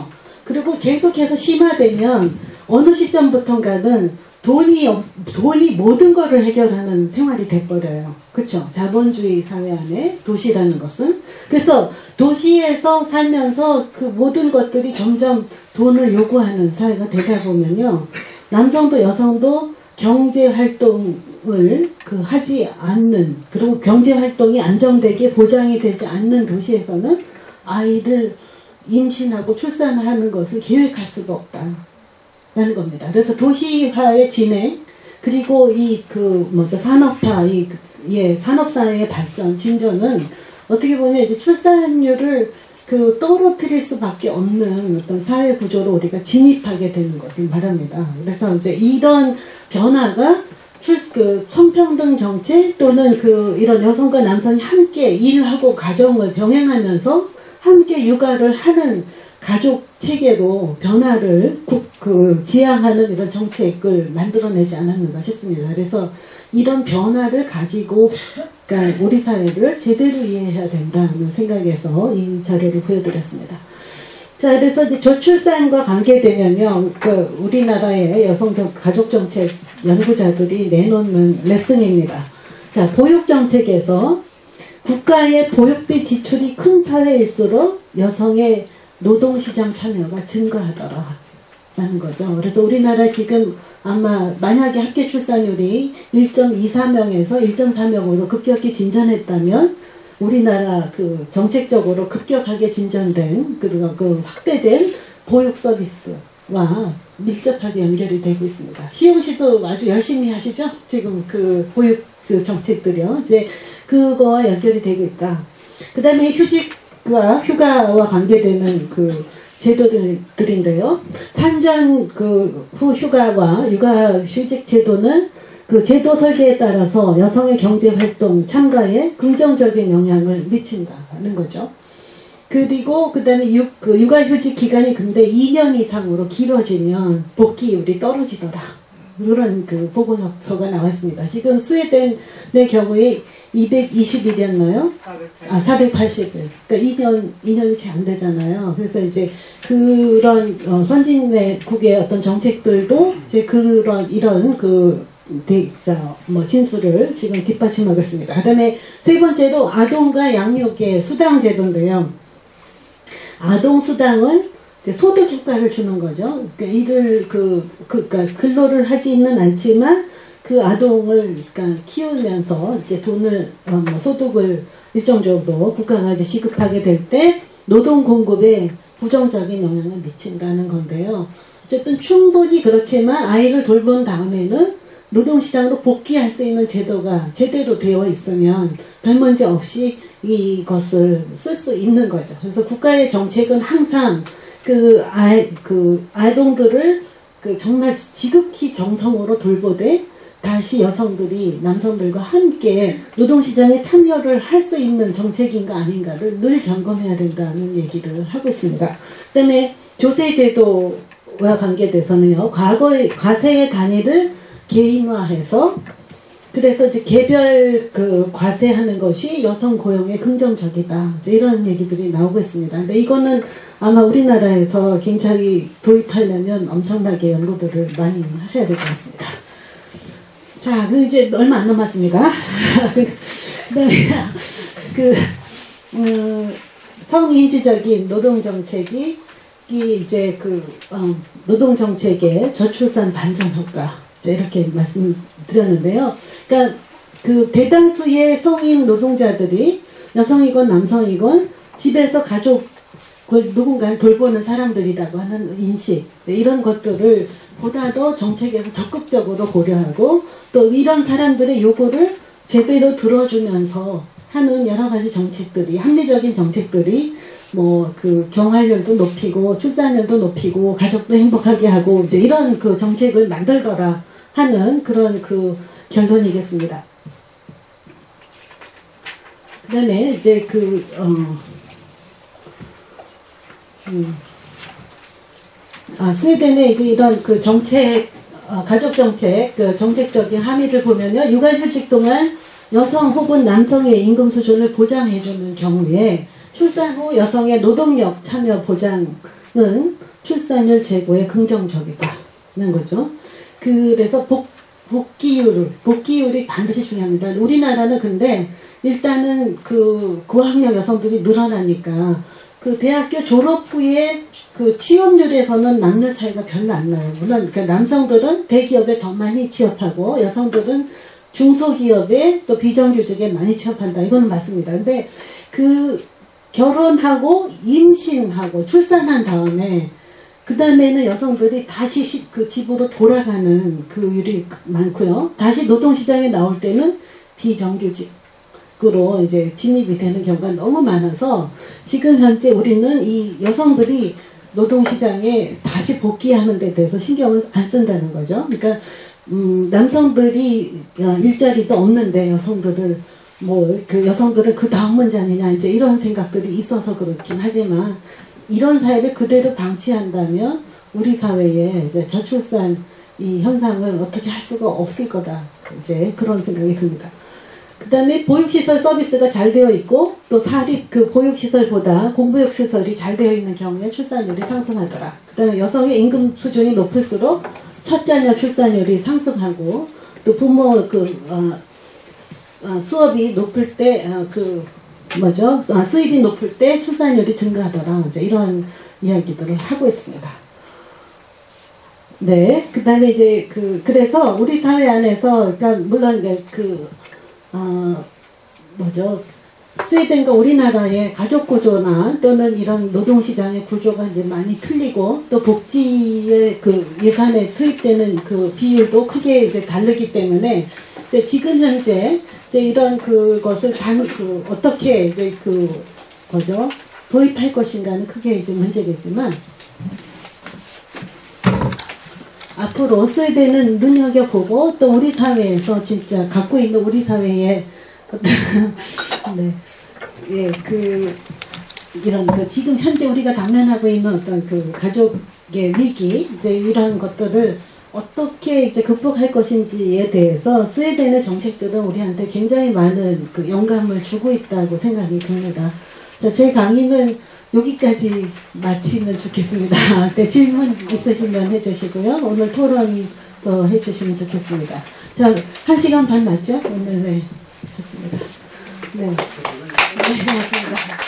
그리고 계속해서 심화되면 어느 시점부터인가는 돈이 모든 것을 해결하는 생활이 돼버려요. 그렇죠? 자본주의 사회 안에 도시라는 것은. 그래서 도시에서 살면서 그 모든 것들이 점점 돈을 요구하는 사회가 되다 보면요, 남성도 여성도 경제활동을 하지 않는, 그리고 경제활동이 안정되게 보장이 되지 않는 도시에서는 아이를 임신하고 출산하는 것을 계획할 수가 없다 라는 겁니다. 그래서 도시화의 진행, 그리고 산업화, 산업사회의 발전, 진전은 어떻게 보면 이제 출산율을 떨어뜨릴 수밖에 없는 어떤 사회 구조로 우리가 진입하게 되는 것을 말합니다. 그래서 이제 이런 변화가 성평등 정책 또는 이런 여성과 남성이 함께 일하고 가정을 병행하면서 함께 육아를 하는 가족 체계로 변화를 지향하는 이런 정책을 만들어내지 않았는가 싶습니다. 그래서 이런 변화를 가지고, 그러니까 우리 사회를 제대로 이해해야 된다는 생각에서 이 자료를 보여드렸습니다. 자, 그래서 이제 저출산과 관계되면요, 우리나라의 가족정책 연구자들이 내놓는 레슨입니다. 자, 보육정책에서 국가의 보육비 지출이 큰 사회일수록 여성의 노동시장 참여가 증가하더라 라는 거죠. 그래서 우리나라 지금 아마 만약에 합계 출산율이 1.24명에서 1.4명으로 급격히 진전했다면 우리나라 정책적으로 급격하게 진전된 그리고 확대된 보육 서비스와 밀접하게 연결이 되고 있습니다. 시흥시도 아주 열심히 하시죠? 지금 보육 정책들이요. 이제 그거와 연결이 되고 있다. 그 다음에 휴가와 관계되는 제도들인데요. 산전 후 휴가와 육아휴직 제도는 제도 설계에 따라서 여성의 경제활동 참가에 긍정적인 영향을 미친다는 거죠. 그리고 그 다음에 육아휴직 기간이 근데 2년 이상으로 길어지면 복귀율이 떨어지더라. 그런 보고서가 나왔습니다. 지금 스웨덴의 경우에 221이었나요? 480일. 그러니까 2년이 채 안 되잖아요. 그래서 이제 그런 선진국의 어떤 정책들도 이제 이런 진술을 지금 뒷받침하겠습니다. 그 다음에 세 번째로 아동과 양육의 수당 제도인데요. 아동 수당은 소득 효과를 주는 거죠. 그러니까 근로를 하지는 않지만 아동을 키우면서 이제 돈을 소득을 일정 정도 국가가 이제 지급하게 될 때 노동 공급에 부정적인 영향을 미친다는 건데요. 어쨌든 충분히 그렇지만 아이를 돌본 다음에는 노동시장으로 복귀할 수 있는 제도가 제대로 되어 있으면 별 문제 없이 이것을 쓸 수 있는 거죠. 그래서 국가의 정책은 항상 아동들을 정말 지극히 정성으로 돌보되 다시 여성들이 남성들과 함께 노동시장에 참여를 할 수 있는 정책인가 아닌가를 늘 점검해야 된다는 얘기를 하고 있습니다. 그 다음에 조세제도와 관계돼서는요, 과세의 단위를 개인화해서 그래서 이제 개별 과세하는 것이 여성 고용에 긍정적이다. 이런 얘기들이 나오고 있습니다. 근데 이거는 아마 우리나라에서 굉장히 도입하려면 엄청나게 연구들을 많이 하셔야 될 것 같습니다. 자, 이제 얼마 안 남았습니다. 네, 성인주적인 노동정책이 이제 노동정책의 저출산 반전 효과, 이렇게 말씀드렸는데요. 그러니까 대다수의 성인 노동자들이 여성이건 남성이건 집에서 가족을 누군가 돌보는 사람들이라고 하는 인식, 이런 것들을 보다 더 정책에서 적극적으로 고려하고 또 이런 사람들의 요구를 제대로 들어주면서 하는 여러 가지 정책들이, 합리적인 정책들이 경활률도 높이고 출산율도 높이고 가족도 행복하게 하고 이제 이런 정책을 만들더라 하는 그런 결론이겠습니다. 그 다음에 이제 스웨덴의 이제 이런 정책, 가족정책, 정책적인 함의를 보면요, 육아휴직 동안 여성 혹은 남성의 임금 수준을 보장해주는 경우에 출산 후 여성의 노동력 참여 보장은 출산율 제고에 긍정적이다는 거죠. 그래서 복귀율이 반드시 중요합니다. 우리나라는 근데 일단은 고학력 여성들이 늘어나니까 대학교 졸업 후에 취업률에서는 남녀 차이가 별로 안 나요. 물론 남성들은 대기업에 더 많이 취업하고 여성들은 중소기업에 또 비정규직에 많이 취업한다. 이거는 맞습니다. 근데 결혼하고 임신하고 출산한 다음에 그 다음에는 여성들이 다시 집으로 돌아가는 율이 많고요. 다시 노동시장에 나올 때는 비정규직으로 이제 진입이 되는 경우가 너무 많아서 지금 현재 우리는 이 여성들이 노동시장에 다시 복귀하는 데 대해서 신경을 안 쓴다는 거죠. 그러니까 남성들이 일자리도 없는데 여성들을 여성들은 그 다음 문제 아니냐 이제 이런 생각들이 있어서 그렇긴 하지만 이런 사회를 그대로 방치한다면 우리 사회에 이제 저출산 이 현상을 어떻게 할 수가 없을 거다. 이제 그런 생각이 듭니다. 그 다음에 보육시설 서비스가 잘 되어 있고 또 사립 보육시설보다 공부육시설이 잘 되어 있는 경우에 출산율이 상승하더라. 그 다음에 여성의 임금 수준이 높을수록 첫 자녀 출산율이 상승하고 또 부모 수업이 높을 때 수입이 높을 때 출산율이 증가하더라. 이제 이런 이야기들을 하고 있습니다. 네, 그 다음에 이제 그래서 우리 사회 안에서 그러니까 물론 스웨덴과 우리나라의 가족 구조나 또는 이런 노동시장의 구조가 이제 많이 틀리고 또 복지의 예산에 투입되는 비율도 크게 이제 다르기 때문에 이제 지금 현재 이제 이런 것을 어떻게 이제 도입할 것인가는 크게 이제 문제겠지만 앞으로 스웨덴은 눈여겨보고 또 우리 사회에서 진짜 갖고 있는 우리 사회의 네. 예, 이런 지금 현재 우리가 당면하고 있는 어떤 가족의 위기, 이제 이런 것들을 어떻게 이제 극복할 것인지에 대해서 스웨덴의 정책들은 우리한테 굉장히 많은 영감을 주고 있다고 생각이 듭니다. 자, 제 강의는 여기까지 마치면 좋겠습니다. 네, 질문 있으시면 해주시고요. 오늘 토론도 해주시면 좋겠습니다. 자, 1시간 반 맞죠? 오늘 네, 좋습니다. 네. 네, 고맙습니다.